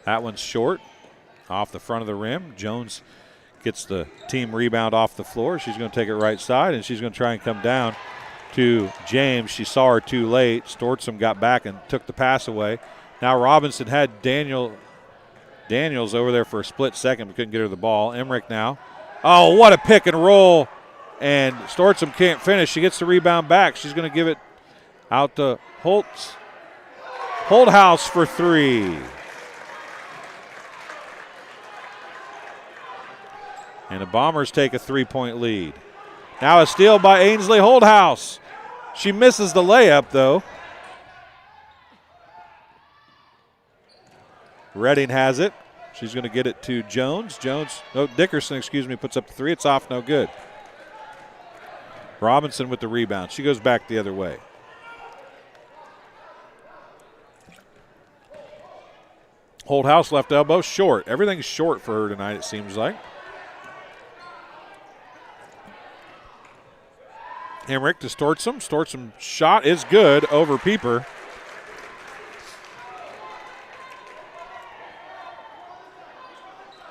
That one's short, off the front of the rim. Jones gets the team rebound off the floor. She's going to take it right side, and she's going to try and come down to James. She saw her too late. Stortzum got back and took the pass away. Now Robinson had Daniels over there for a split second, but couldn't get her the ball. Emmerich now. Oh, what a pick and roll. And Stortzum can't finish. She gets the rebound back. She's going to give it out to Holthouse for 3. And the Bombers take a 3-point lead. Now a steal by Ainsley Holthouse. She misses the layup, though. Redding has it. She's going to get it to Dickerson, puts up the 3. It's off, no good. Robinson with the rebound. She goes back the other way. Holthouse left elbow, short. Everything's short for her tonight, it seems like. Emmerich to Stortzum. Stortzum shot is good over Pieper.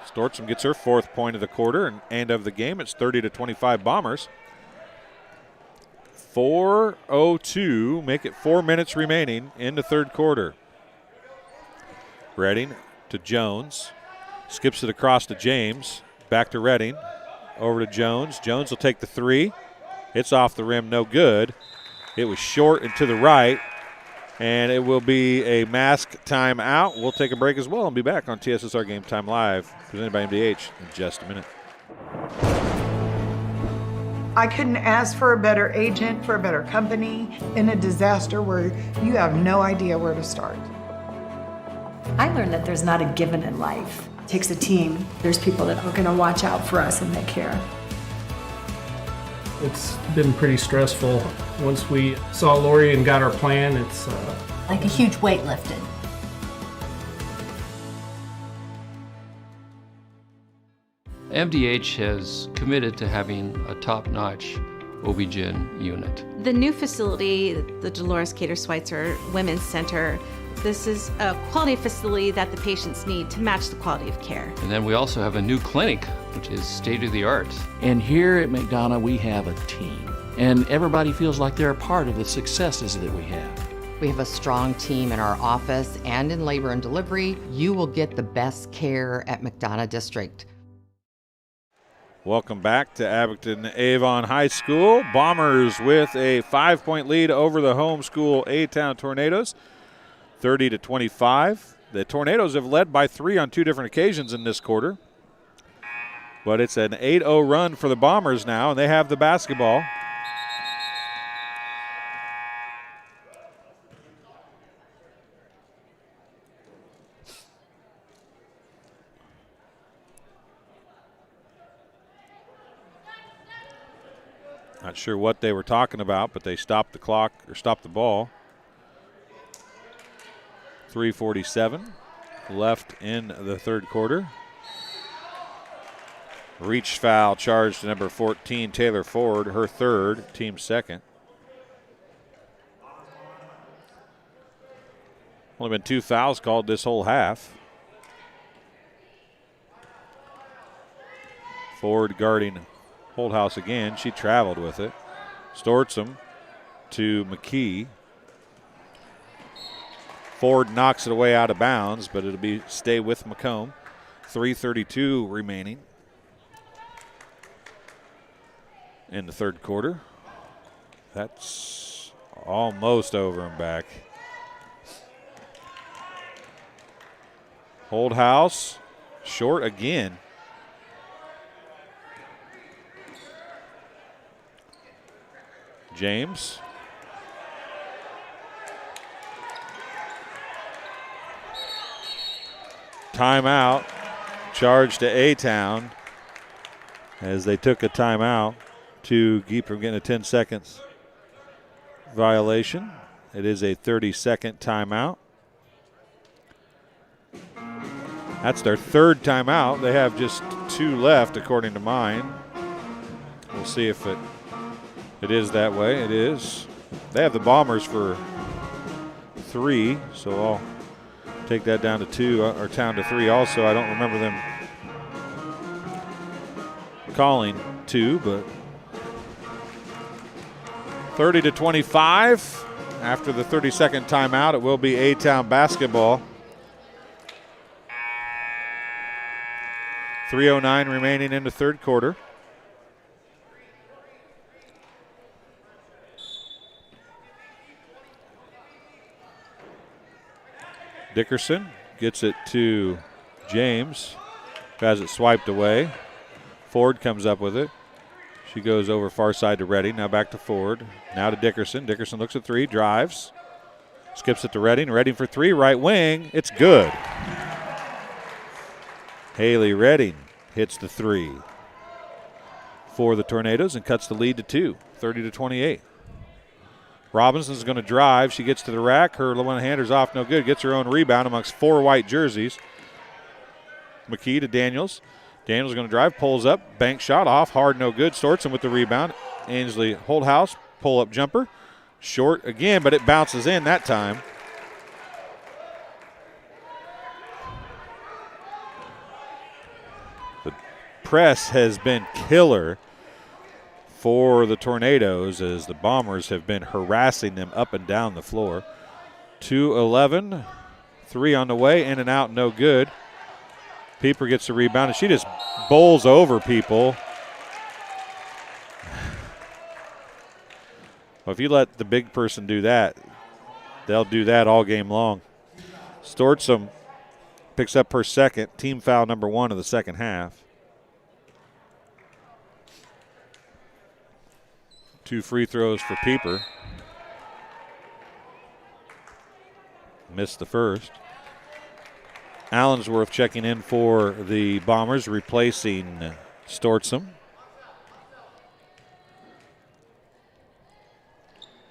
Stortzum gets her 4th point of the quarter and of the game. It's 30-25 Bombers. 4:02, make it 4 minutes remaining in the third quarter. Redding to Jones. Skips it across to James. Back to Redding. Over to Jones. Jones will take the 3. It's off the rim, no good. It was short and to the right, and it will be a mask timeout. We'll take a break as well and be back on TSSR Game Time Live, presented by MDH, in just a minute. I couldn't ask for a better agent, for a better company in a disaster where you have no idea where to start. I learned that there's not a given in life. It takes a team. There's people that are going to watch out for us and they care. It's been pretty stressful. Once we saw Lori and got our plan, it's like a huge weight lifted. MDH has committed to having a top-notch OB-GYN unit. The new facility, the Dolores Cater Schweitzer Women's Center, This is a quality facility that the patients need to match the quality of care. And then we also have a new clinic, which is state-of-the-art. And here at McDonough, we have a team. And everybody feels like they're a part of the successes that we have. We have a strong team in our office and in labor and delivery. You will get the best care at McDonough District. Welcome back to Abington Avon High School. Bombers with a 5-point lead over the home school A-Town Tornadoes, 30-25. The Tornadoes have led by 3 on 2 different occasions in this quarter. But it's an 8-0 run for the Bombers now, and they have the basketball. Not sure what they were talking about, but they stopped the clock, or stopped the ball. 3:47 left in the third quarter. Reach foul charged to number 14, Taylor Ford, her third, team second. Only been 2 fouls called this whole half. Ford guarding Holdhouse again. She traveled with it. Stortzum to McKee. Ford knocks it away out of bounds, but it'll stay with Macomb. 3:32 remaining in the third quarter. That's almost over and back. Holdhouse short again. James. Timeout. Charge to A-Town as they took a timeout to keep from getting a 10 seconds violation. It is a 30-second timeout. That's their third timeout. They have just 2 left according to mine. We'll see if it is that way. It is. They have the Bombers for 3, so I'll take that down to 2, or down to 3 also. I don't remember them calling 2, but 30-25. After the 30-second timeout, it will be A-Town basketball. 3:09 remaining in the third quarter. Dickerson gets it to James, who has it swiped away. Ford comes up with it. She goes over far side to Redding. Now back to Ford. Now to Dickerson. Dickerson looks at 3, drives. Skips it to Redding. Redding for 3, right wing. It's good. Haley Redding hits the 3 for the Tornadoes and cuts the lead to 2, 30-28. Robinson's going to drive. She gets to the rack. Her one-hander's off, no good. Gets her own rebound amongst 4 white jerseys. McKee to Daniels. Daniels going to drive, pulls up, bank shot off, hard, no good. Stortzum with the rebound. Ainsley Holdhouse, pull-up jumper. Short again, but it bounces in that time. The press has been killer for the Tornadoes as the Bombers have been harassing them up and down the floor. 2-11, 3 on the way, in and out, no good. Pieper gets the rebound, and she just bowls over people. Well, if you let the big person do that, they'll do that all game long. Stortzum picks up her second, team foul number 1 of the second half. 2 free throws for Pieper. Missed the first. Allensworth checking in for the Bombers, replacing Stortzum.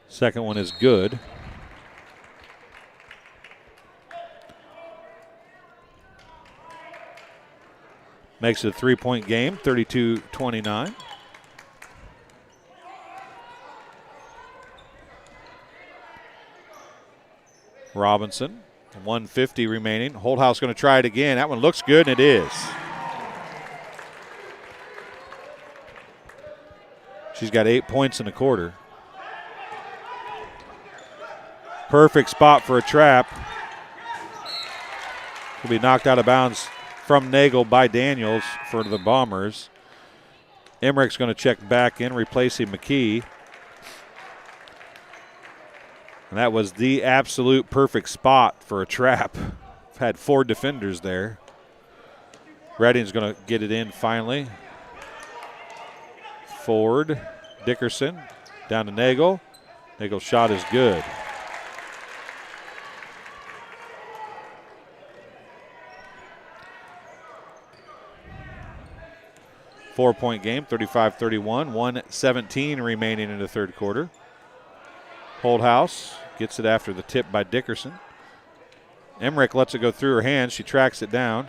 Second one is good. Makes it a 3-point game, 32-29. Robinson 1:50 remaining. Holdhouse going to try it again. That one looks good, and it is. She's got 8 points in the quarter. Perfect spot for a trap. Will be knocked out of bounds from Nagel by Daniels for the Bombers. Emmerich's going to check back in, replacing McKee. And that was the absolute perfect spot for a trap. Had 4 defenders there. Redding's going to get it in finally. Ford, Dickerson, down to Nagel. Nagel's shot is good. Four-point game, 35-31, 1:17 remaining in the third quarter. Holdhouse gets it after the tip by Dickerson. Emmerich lets it go through her hands. She tracks it down.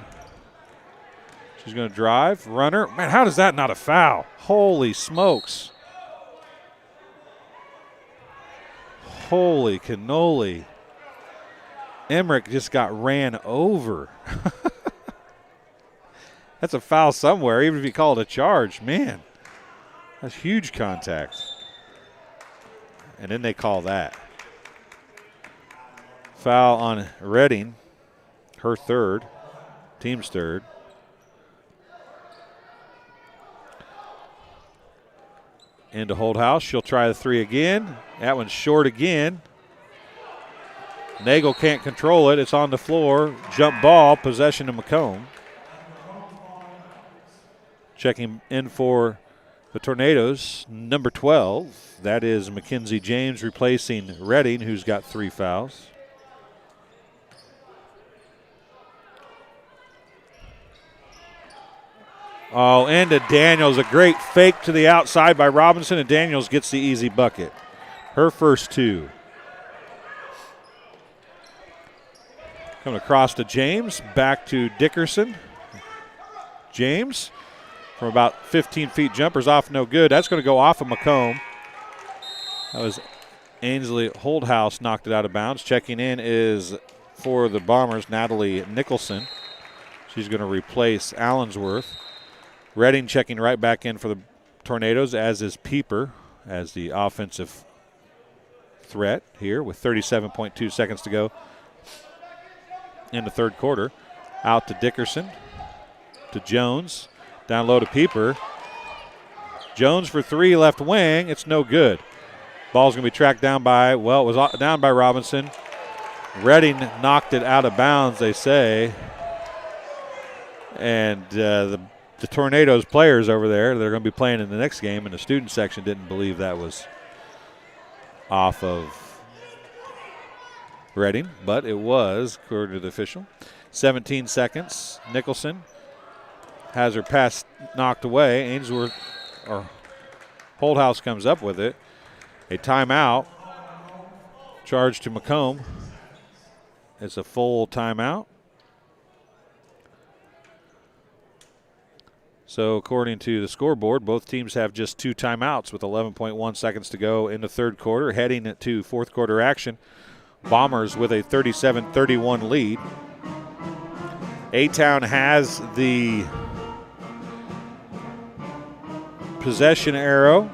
She's going to drive. Runner. Man, how does that not a foul? Holy smokes. Holy cannoli. Emmerich just got ran over. That's a foul somewhere, even if you call it a charge. Man, that's huge contact. And then they call that. Foul on Redding, her third, team's third. Into Holdhouse. She'll try the three again. That one's short again. Nagel can't control it. It's on the floor. Jump ball, possession of Macomb. Checking in for the Tornadoes, number 12. That is Mackenzie James replacing Redding, who's got 3 fouls. Oh, into Daniels. A great fake to the outside by Robinson, and Daniels gets the easy bucket. Her first 2. Coming across to James, back to Dickerson. James from about 15 feet, jumpers off no good. That's going to go off of Macomb. That was Ainsley Holdhouse knocked it out of bounds. Checking in is for the Bombers, Natalie Nicholson. She's going to replace Allensworth. Redding checking right back in for the Tornadoes, as is Pieper, as the offensive threat here with 37.2 seconds to go in the third quarter. Out to Dickerson, to Jones, down low to Pieper. Jones for 3, left wing. It's no good. Ball's going to be tracked down by, well, it was down by Robinson. Redding knocked it out of bounds, they say. And the Tornadoes players over there, they're going to be playing in the next game, and the student section didn't believe that was off of Redding, but it was, according to the official. 17 seconds. Nicholson has her pass knocked away. Ainsworth, or Holdhouse comes up with it. A timeout. Charge to Macomb. It's a full timeout. So according to the scoreboard, both teams have just 2 timeouts with 11.1 seconds to go in the third quarter, heading to fourth quarter action. Bombers with a 37-31 lead. A-Town has the possession arrow.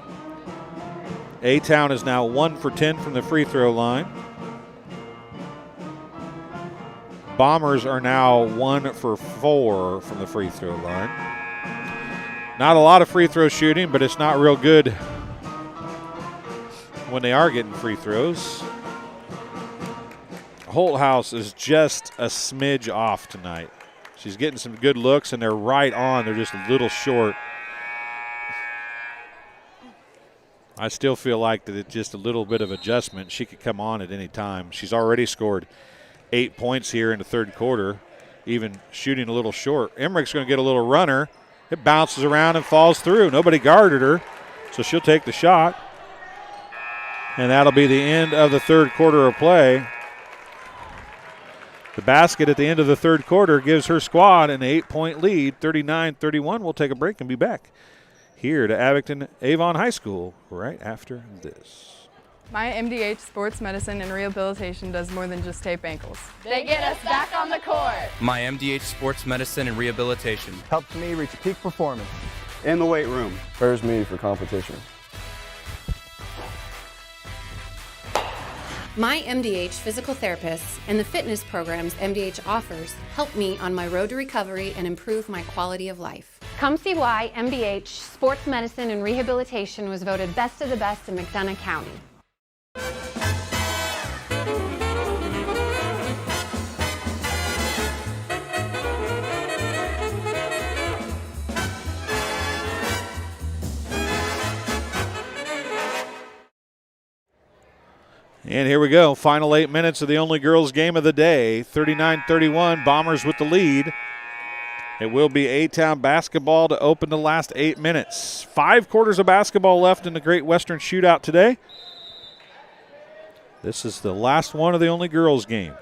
A-Town is now 1 for 10 from the free throw line. Bombers are now 1 for 4 from the free throw line. Not a lot of free throw shooting, but it's not real good when they are getting free throws. Holdhouse is just a smidge off tonight. She's getting some good looks, and they're right on. They're just a little short. I still feel like that it's just a little bit of adjustment. She could come on at any time. She's already scored 8 points here in the third quarter, even shooting a little short. Emmerich's going to get a little runner. It bounces around and falls through. Nobody guarded her, so she'll take the shot. And that'll be the end of the third quarter of play. The basket at the end of the third quarter gives her squad an 8-point lead, 39-31. We'll take a break and be back here to Abington Avon High School right after this. My MDH Sports Medicine and Rehabilitation does more than just tape ankles. They get us back on the court. My MDH Sports Medicine and Rehabilitation helps me reach peak performance. In the weight room, prepares me for competition. My MDH physical therapists and the fitness programs MDH offers help me on my road to recovery and improve my quality of life. Come see why MDH Sports Medicine and Rehabilitation was voted best of the best in McDonough County. And here we go. Final 8 minutes of the only girls game of the day. 39-31, Bombers with the lead. It will be A-Town basketball to open the last 8 minutes. 5 quarters of basketball left in the Great Western Shootout today. This is the last one of the only girls game.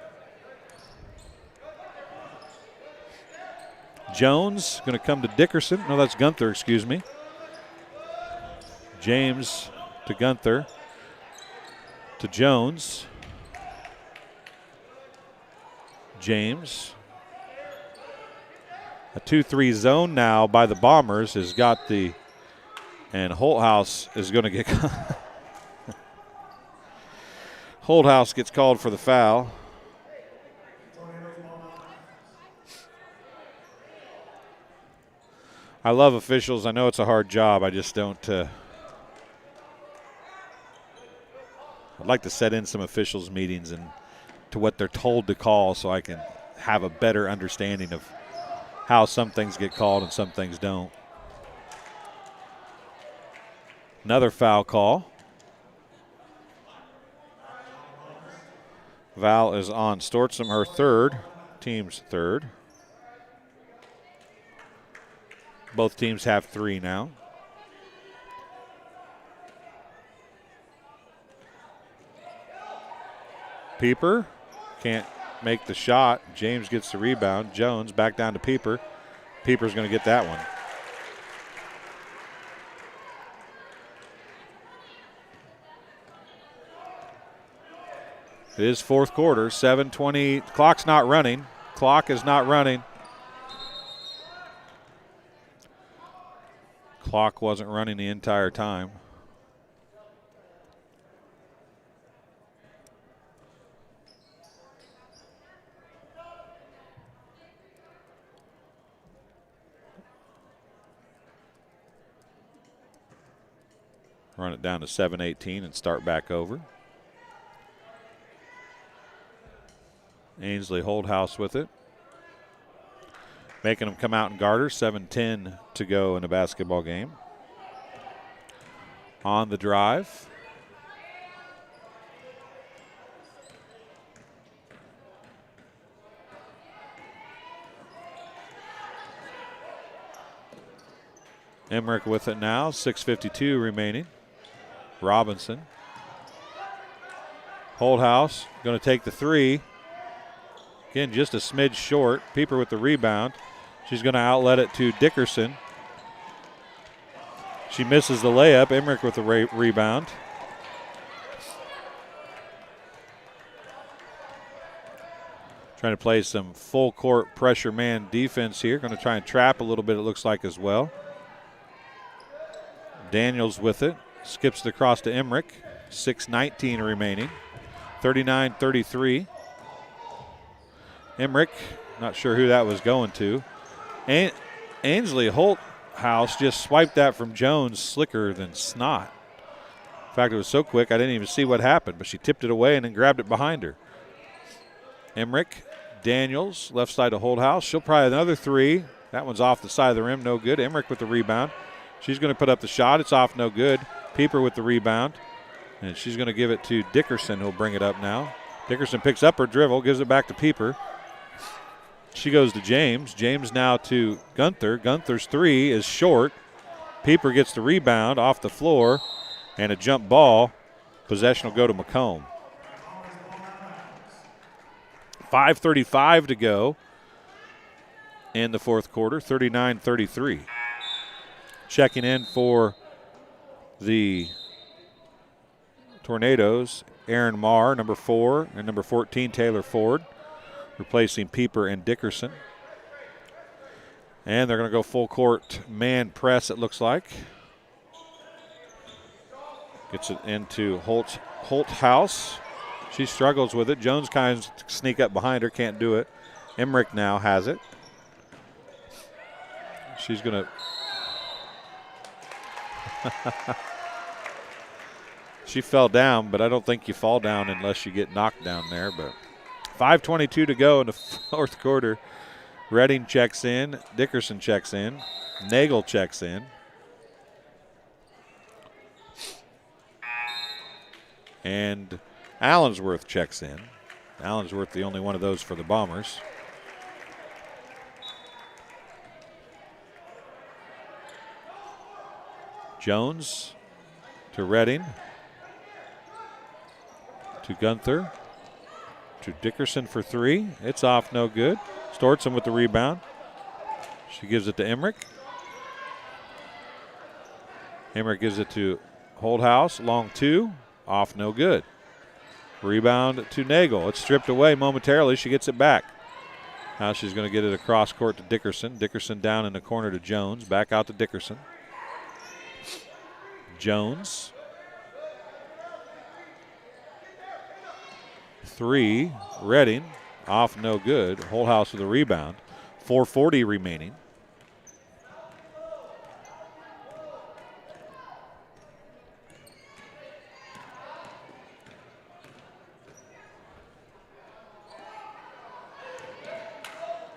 Jones going to come to Dickerson. No, that's Gunther, excuse me. James to Gunther. To Jones. James. A 2-3 zone now by the Bombers has got the, and Holthouse is going to get, Holthouse gets called for the foul. I love officials. I know it's a hard job. I just don't. I'd like to set in some officials meetings and to what they're told to call so I can have a better understanding of how some things get called and some things don't. Another foul call. Val is on Stortzum, her third, team's third. Both teams have 3 now. Pieper can't make the shot. James gets the rebound. Jones back down to Pieper. Pieper's going to get that one. It is fourth quarter, 7:20. Clock's not running. Clock is not running. Clock wasn't running the entire time. Run it down to 7:18 and start back over. Ainsley Holdhouse with it. Making them come out and guard her. 7:10 to go in the basketball game. On the drive. Emmerich with it now. 6:52 remaining. Robinson. Holdhouse going to take the 3. Again, just a smidge short. Pieper with the rebound. She's going to outlet it to Dickerson. She misses the layup. Emmerich with the rebound. Trying to play some full court pressure man defense here. Going to try and trap a little bit, it looks like, as well. Daniels with it. Skips it across to Emmerich. 6:19 remaining. 39-33. Emmerich, not sure who that was going to. Ainsley Holthouse just swiped that from Jones slicker than snot. In fact, it was so quick I didn't even see what happened, but she tipped it away and then grabbed it behind her. Emmerich, Daniels, left side to Holthouse. She'll probably another 3. That one's off the side of the rim, no good. Emmerich with the rebound. She's going to put up the shot. It's off, no good. Pieper with the rebound. And she's going to give it to Dickerson, who'll bring it up now. Dickerson picks up her dribble, gives it back to Pieper. She goes to James. James now to Gunther. Gunther's 3 is short. Pieper gets the rebound off the floor and a jump ball. Possession will go to Macomb. 5:35 to go in the fourth quarter, 39-33. Checking in for the Tornadoes, Aaron Marr, number 4, and number 14, Taylor Ford, replacing Pieper and Dickerson. And they're going to go full court man press, it looks like. Gets it into Holthouse. She struggles with it. Jones kind of sneak up behind her, can't do it. Emmerich now has it. She's going to... She fell down, but I don't think you fall down unless you get knocked down there. But 5:22 to go in the fourth quarter. Redding checks in. Dickerson checks in. Nagel checks in. And Allensworth checks in. Allensworth, the only one of those for the Bombers. Jones to Redding. To Gunther. To Dickerson for 3. It's off, no good. Stortson with the rebound. She gives it to Emmerich. Emmerich gives it to Holthouse. Long 2. Off, no good. Rebound to Nagel. It's stripped away momentarily. She gets it back. Now she's going to get it across court to Dickerson. Dickerson down in the corner to Jones. Back out to Dickerson. Jones. 3. Redding. Off, no good. Holthouse with a rebound. 4:40 remaining.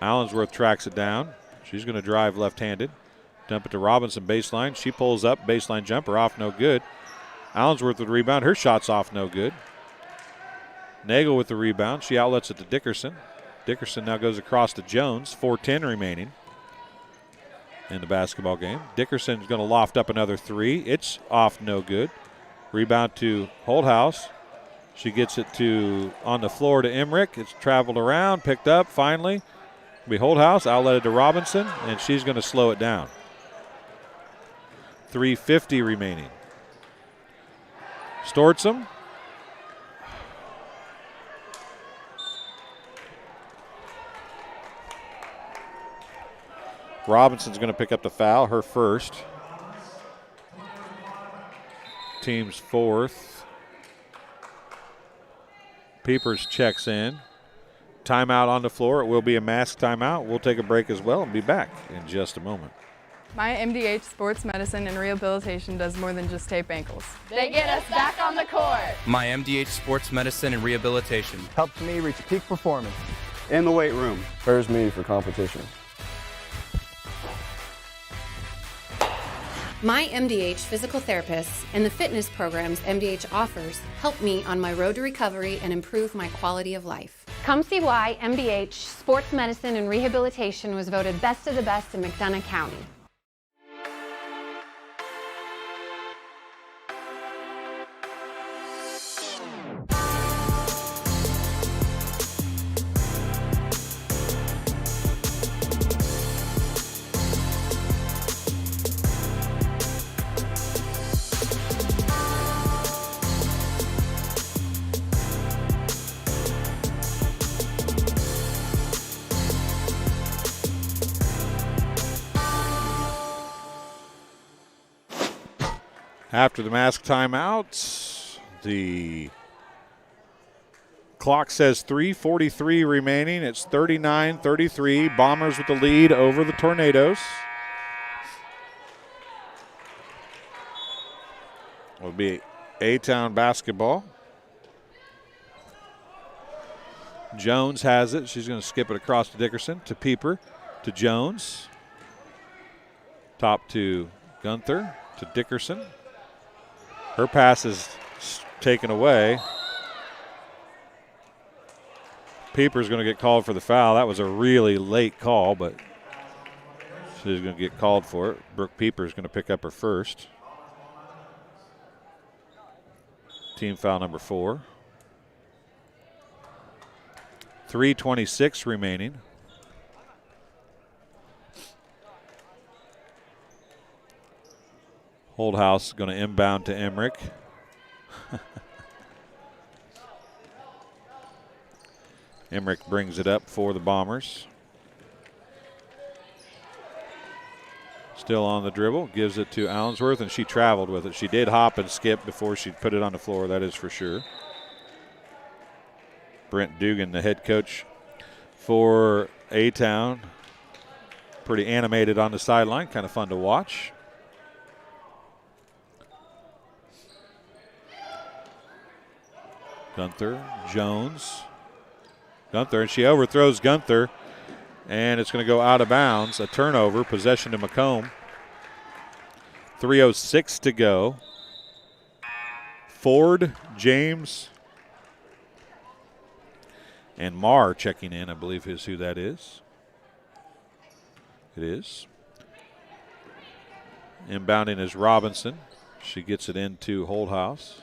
Allensworth tracks it down. She's going to drive left-handed. Dump it to Robinson baseline. She pulls up. Baseline jumper off, no good. Allensworth with the rebound. Her shot's off, no good. Nagel with the rebound. She outlets it to Dickerson. Dickerson now goes across to Jones. 4:10 remaining in the basketball game. Dickerson's going to loft up another 3. It's off, no good. Rebound to Holthouse. She gets it to on the floor to Emmerich. It's traveled around, picked up finally. It'll be Holthouse, outletted to Robinson, and she's going to slow it down. 3:50 remaining. Stortson. Robinson's going to pick up the foul, her first. Team's 4th. Peepers checks in. Timeout on the floor. It will be a mask timeout. We'll take a break as well and be back in just a moment. My MDH Sports Medicine and Rehabilitation does more than just tape ankles. They get us back on the court. My MDH Sports Medicine and Rehabilitation helps me reach peak performance. In the weight room. Prepares me for competition. My MDH physical therapists and the fitness programs MDH offers help me on my road to recovery and improve my quality of life. Come see why MDH Sports Medicine and Rehabilitation was voted best of the best in McDonough County. After the mask timeout, the clock says 3:43 remaining. It's 39-33. Bombers with the lead over the Tornadoes. Will be A-Town basketball. Jones has it. She's going to skip it across to Dickerson, to Pieper, to Jones. Top to Gunther, to Dickerson. Her pass is taken away. Pieper's going to get called for the foul. That was a really late call, but she's going to get called for it. Brooke Pieper's going to pick up her first. Team foul number 4. 3:26 remaining. Holthouse going to inbound to Emmerich. Emmerich brings it up for the Bombers. Still on the dribble, gives it to Allensworth, and she traveled with it. She did hop and skip before she put it on the floor, that is for sure. Brent Dugan, the head coach for A-Town. Pretty animated on the sideline, kind of fun to watch. Gunther, Jones. Gunther, and she overthrows Gunther, and it's going to go out of bounds. A turnover, possession to Macomb. 3:06 to go. Ford, James, and Marr checking in, I believe is who that is. It is. Inbounding is Robinson. She gets it into Holdhouse.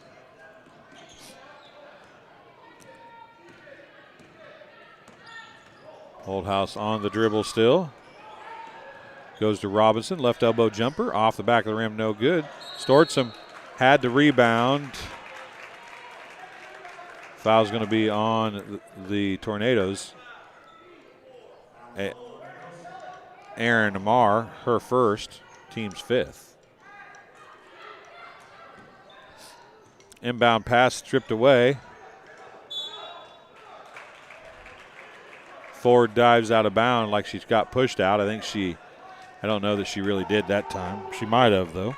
Holdhouse on the dribble still. Goes to Robinson, left elbow jumper, off the back of the rim, no good. Stortzum had the rebound. Foul's going to be on the Tornadoes. Aaron Marr, her first, team's fifth. Inbound pass stripped away. Ford dives out of bounds like she's got pushed out. I don't know that she really did that time. She might have, though.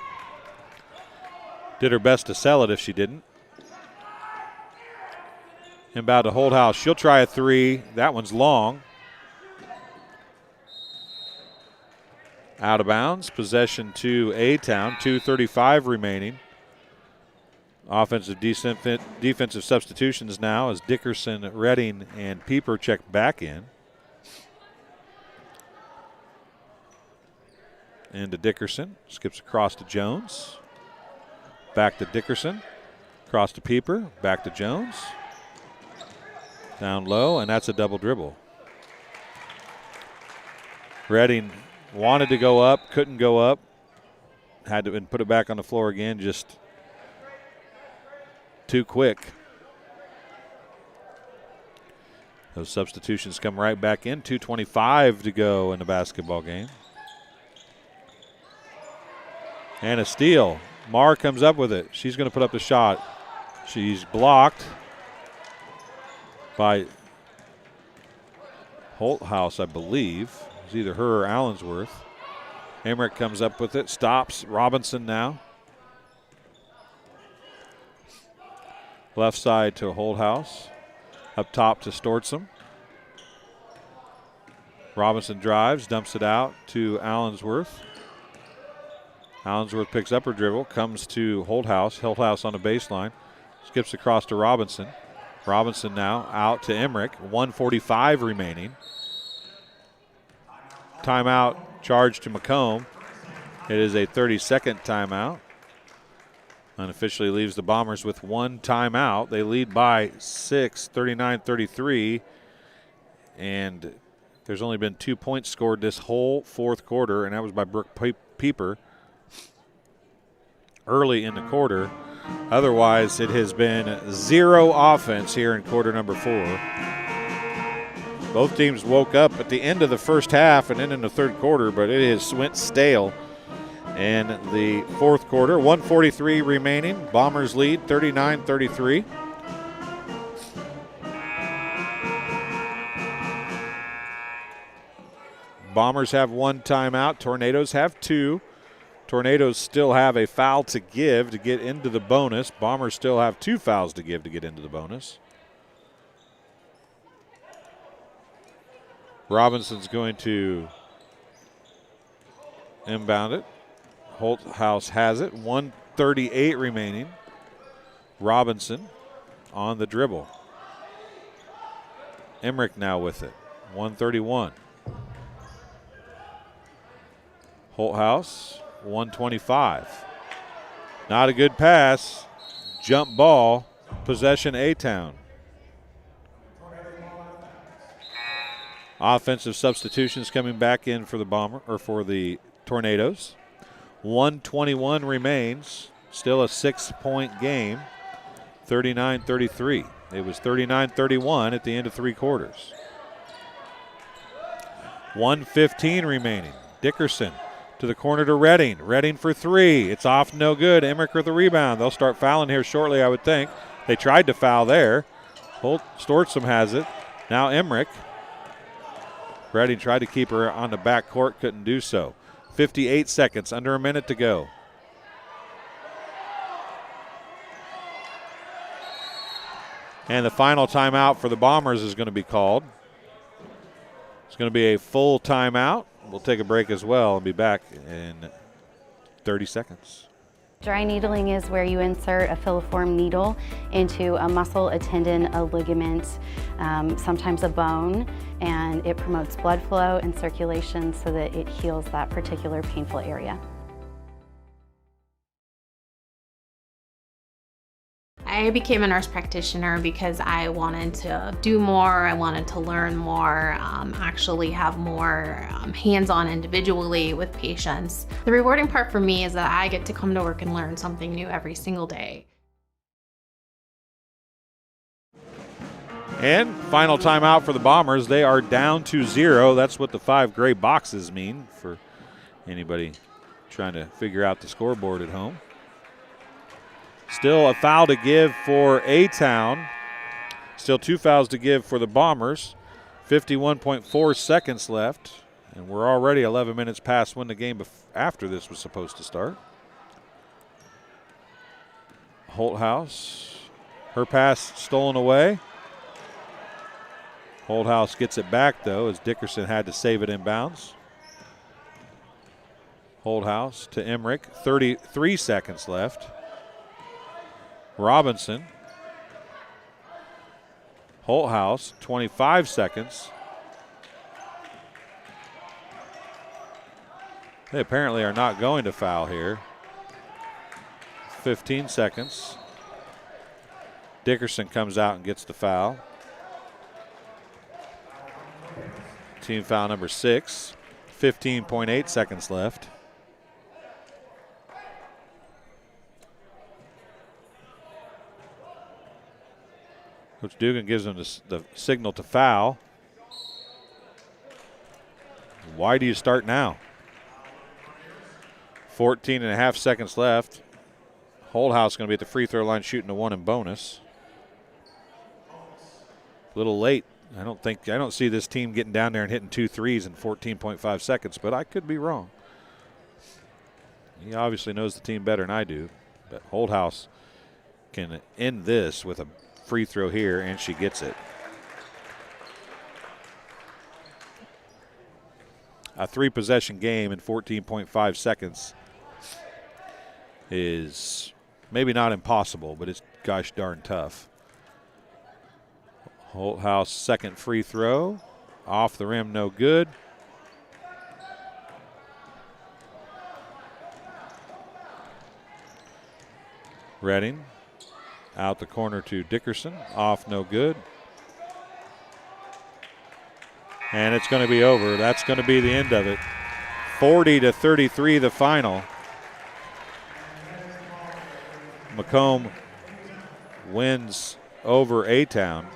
Did her best to sell it if she didn't. Inbound to Holdhouse. She'll try a three. That one's long. Out of bounds. Possession to A-Town. 2:35 remaining. Offensive defensive substitutions now as Dickerson, Redding, and Pieper check back in. Into Dickerson. Skips across to Jones. Back to Dickerson. Across to Pieper. Back to Jones. Down low, and that's a double dribble. Redding wanted to go up, couldn't go up. Had to put it back on the floor again, just too quick. Those substitutions come right back in. 2:25 to go in the basketball game. And a steal. Marr comes up with it. She's going to put up the shot. She's blocked by Holthouse, I believe. It's either her or Allensworth. Emmerich comes up with it. Stops. Robinson now. Left side to Holdhouse. Up top to Stortzum. Robinson drives, dumps it out to Allensworth. Allensworth picks up her dribble, comes to Holdhouse. Holdhouse on the baseline. Skips across to Robinson. Robinson now out to Emmerich. 1:45 remaining. Timeout charged to Macomb. It is a 30-second timeout. Unofficially leaves the Bombers with one timeout. They lead by 6, 39-33. And there's only been 2 points scored this whole fourth quarter, and that was by Brooke Pieper early in the quarter. Otherwise, it has been zero offense here in quarter number 4. Both teams woke up at the end of the first half and then in the third quarter, but it has went stale in the fourth quarter. 1:43 remaining. Bombers lead 39-33. Bombers have one timeout. Tornadoes have two. Tornadoes still have a foul to give to get into the bonus. Bombers still have 2 fouls to give to get into the bonus. Robinson's going to inbound it. Holthouse has it. 1:38 remaining. Robinson on the dribble. Emmerich now with it. 1:31. Holthouse. 1:25. Not a good pass. Jump ball. Possession A-Town. Offensive substitutions coming back in for the Tornadoes. 1:21 remains. Still a 6-point game. 39-33. It was 39-31 at the end of 3 quarters. 1:15 remaining. Dickerson to the corner to Redding. Redding for 3. It's off, no good. Emmerich with the rebound. They'll start fouling here shortly, I would think. They tried to foul there. Stortzum has it. Now Emmerich. Redding tried to keep her on the back court, couldn't do so. 58 seconds, under a minute to go. And the final timeout for the Bombers is going to be called. It's going to be a full timeout. We'll take a break as well and be back in 30 seconds. Dry needling is where you insert a filiform needle into a muscle, a tendon, a ligament, sometimes a bone, and it promotes blood flow and circulation so that it heals that particular painful area. I became a nurse practitioner because I wanted to do more, I wanted to learn more, actually have more hands-on individually with patients. The rewarding part for me is that I get to come to work and learn something new every single day. And final timeout for the Bombers. They are down to 0. That's what the 5 gray boxes mean for anybody trying to figure out the scoreboard at home. Still a foul to give for A-Town. Still 2 fouls to give for the Bombers. 51.4 seconds left. And we're already 11 minutes past when the game after this was supposed to start. Holthouse. Her pass stolen away. Holthouse gets it back, though, as Dickerson had to save it inbounds. Holthouse to Emmerich. 33 seconds left. Robinson. Holthouse, 25 seconds. They apparently are not going to foul here. 15 seconds. Dickerson comes out and gets the foul. Team foul number 6. 15.8 seconds left. Coach Dugan gives them the signal to foul. Why do you start now? 14.5 seconds left. Holthouse going to be at the free throw line shooting a 1 in bonus. A little late. I don't see this team getting down there and hitting 2 threes in 14.5 seconds, but I could be wrong. He obviously knows the team better than I do, but Holthouse can end this with a free throw here, and she gets it. A 3-possession game in 14.5 seconds is maybe not impossible, but it's gosh darn tough. Holthouse second free throw. Off the rim, no good. Redding. Out the corner to Dickerson. Off, no good. And it's going to be over. That's going to be the end of it. 40-33 the final. Macomb wins over A-Town.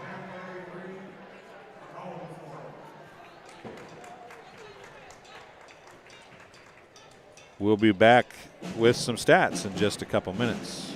We'll be back with some stats in just a couple minutes.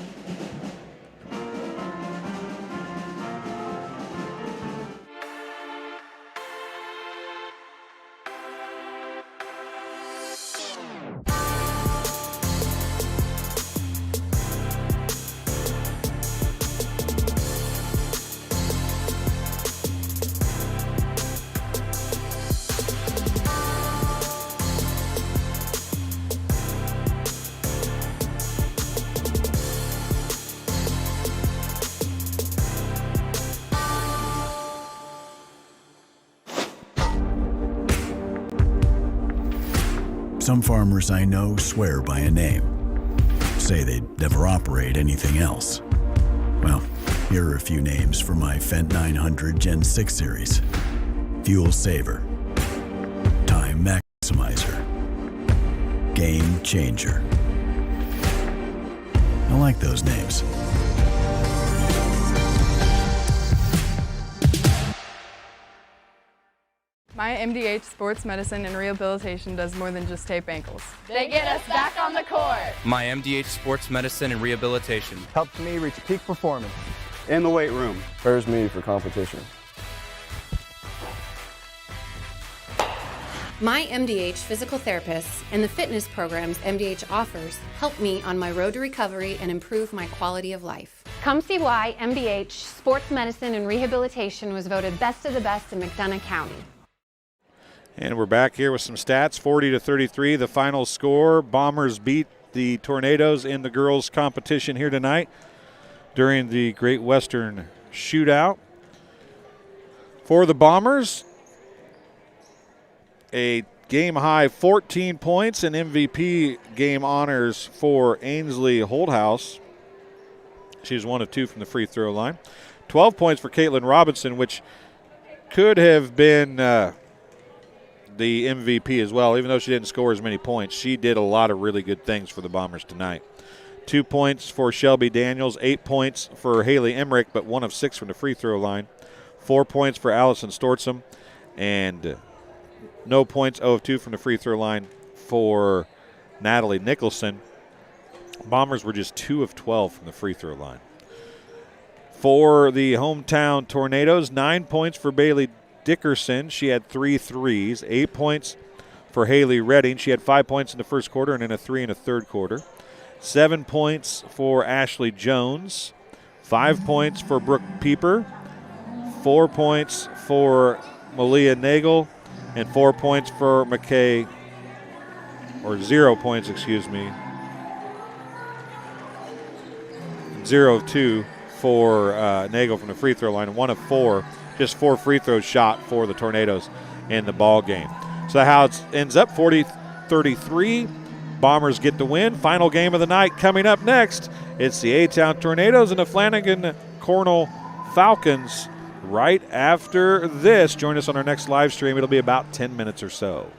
Some farmers I know swear by a name. Say they'd never operate anything else. Well, here are a few names for my Fendt 900 Gen 6 series. Fuel Saver. Time Maximizer. Game Changer. I like those names. My MDH Sports Medicine and Rehabilitation does more than just tape ankles. They get us back on the court. My MDH Sports Medicine and Rehabilitation helps me reach peak performance. In the weight room. Prepares me for competition. My MDH physical therapists and the fitness programs MDH offers help me on my road to recovery and improve my quality of life. Come see why MDH Sports Medicine and Rehabilitation was voted best of the best in McDonough County. And we're back here with some stats. 40-33, the final score. Bombers beat the Tornadoes in the girls' competition here tonight during the Great Western Shootout. For the Bombers, a game-high 14 points and MVP game honors for Ainsley Holthouse. She's 1 of 2 from the free throw line. 12 points for Caitlin Robinson, which could have been the MVP as well. Even though she didn't score as many points, she did a lot of really good things for the Bombers tonight. 2 points for Shelby Daniels, 8 points for Haley Emmerich, but 1 of 6 from the free throw line. 4 points for Allison Stortzum, and no points, 0 of 2 from the free throw line for Natalie Nicholson. Bombers were just 2 of 12 from the free throw line. For the hometown Tornadoes, 9 points for Bailey Dickerson. She had 3 threes. 8 points for Haley Redding. She had 5 points in the first quarter and then a 3 in the third quarter. 7 points for Ashley Jones. 5 points for Brooke Pieper. 4 points for Malia Nagel. And 4 points for McKay, or 0 points, excuse me. 0 of 2 for Nagel from the free throw line, and 1 of 4, just 4 free throws shot for the Tornadoes in the ball game. So that's how it ends up, 40-33. Bombers get the win. Final game of the night coming up next. It's the A-Town Tornadoes and the Flanagan Cornell Falcons. Right after this, join us on our next live stream. It'll be about 10 minutes or so.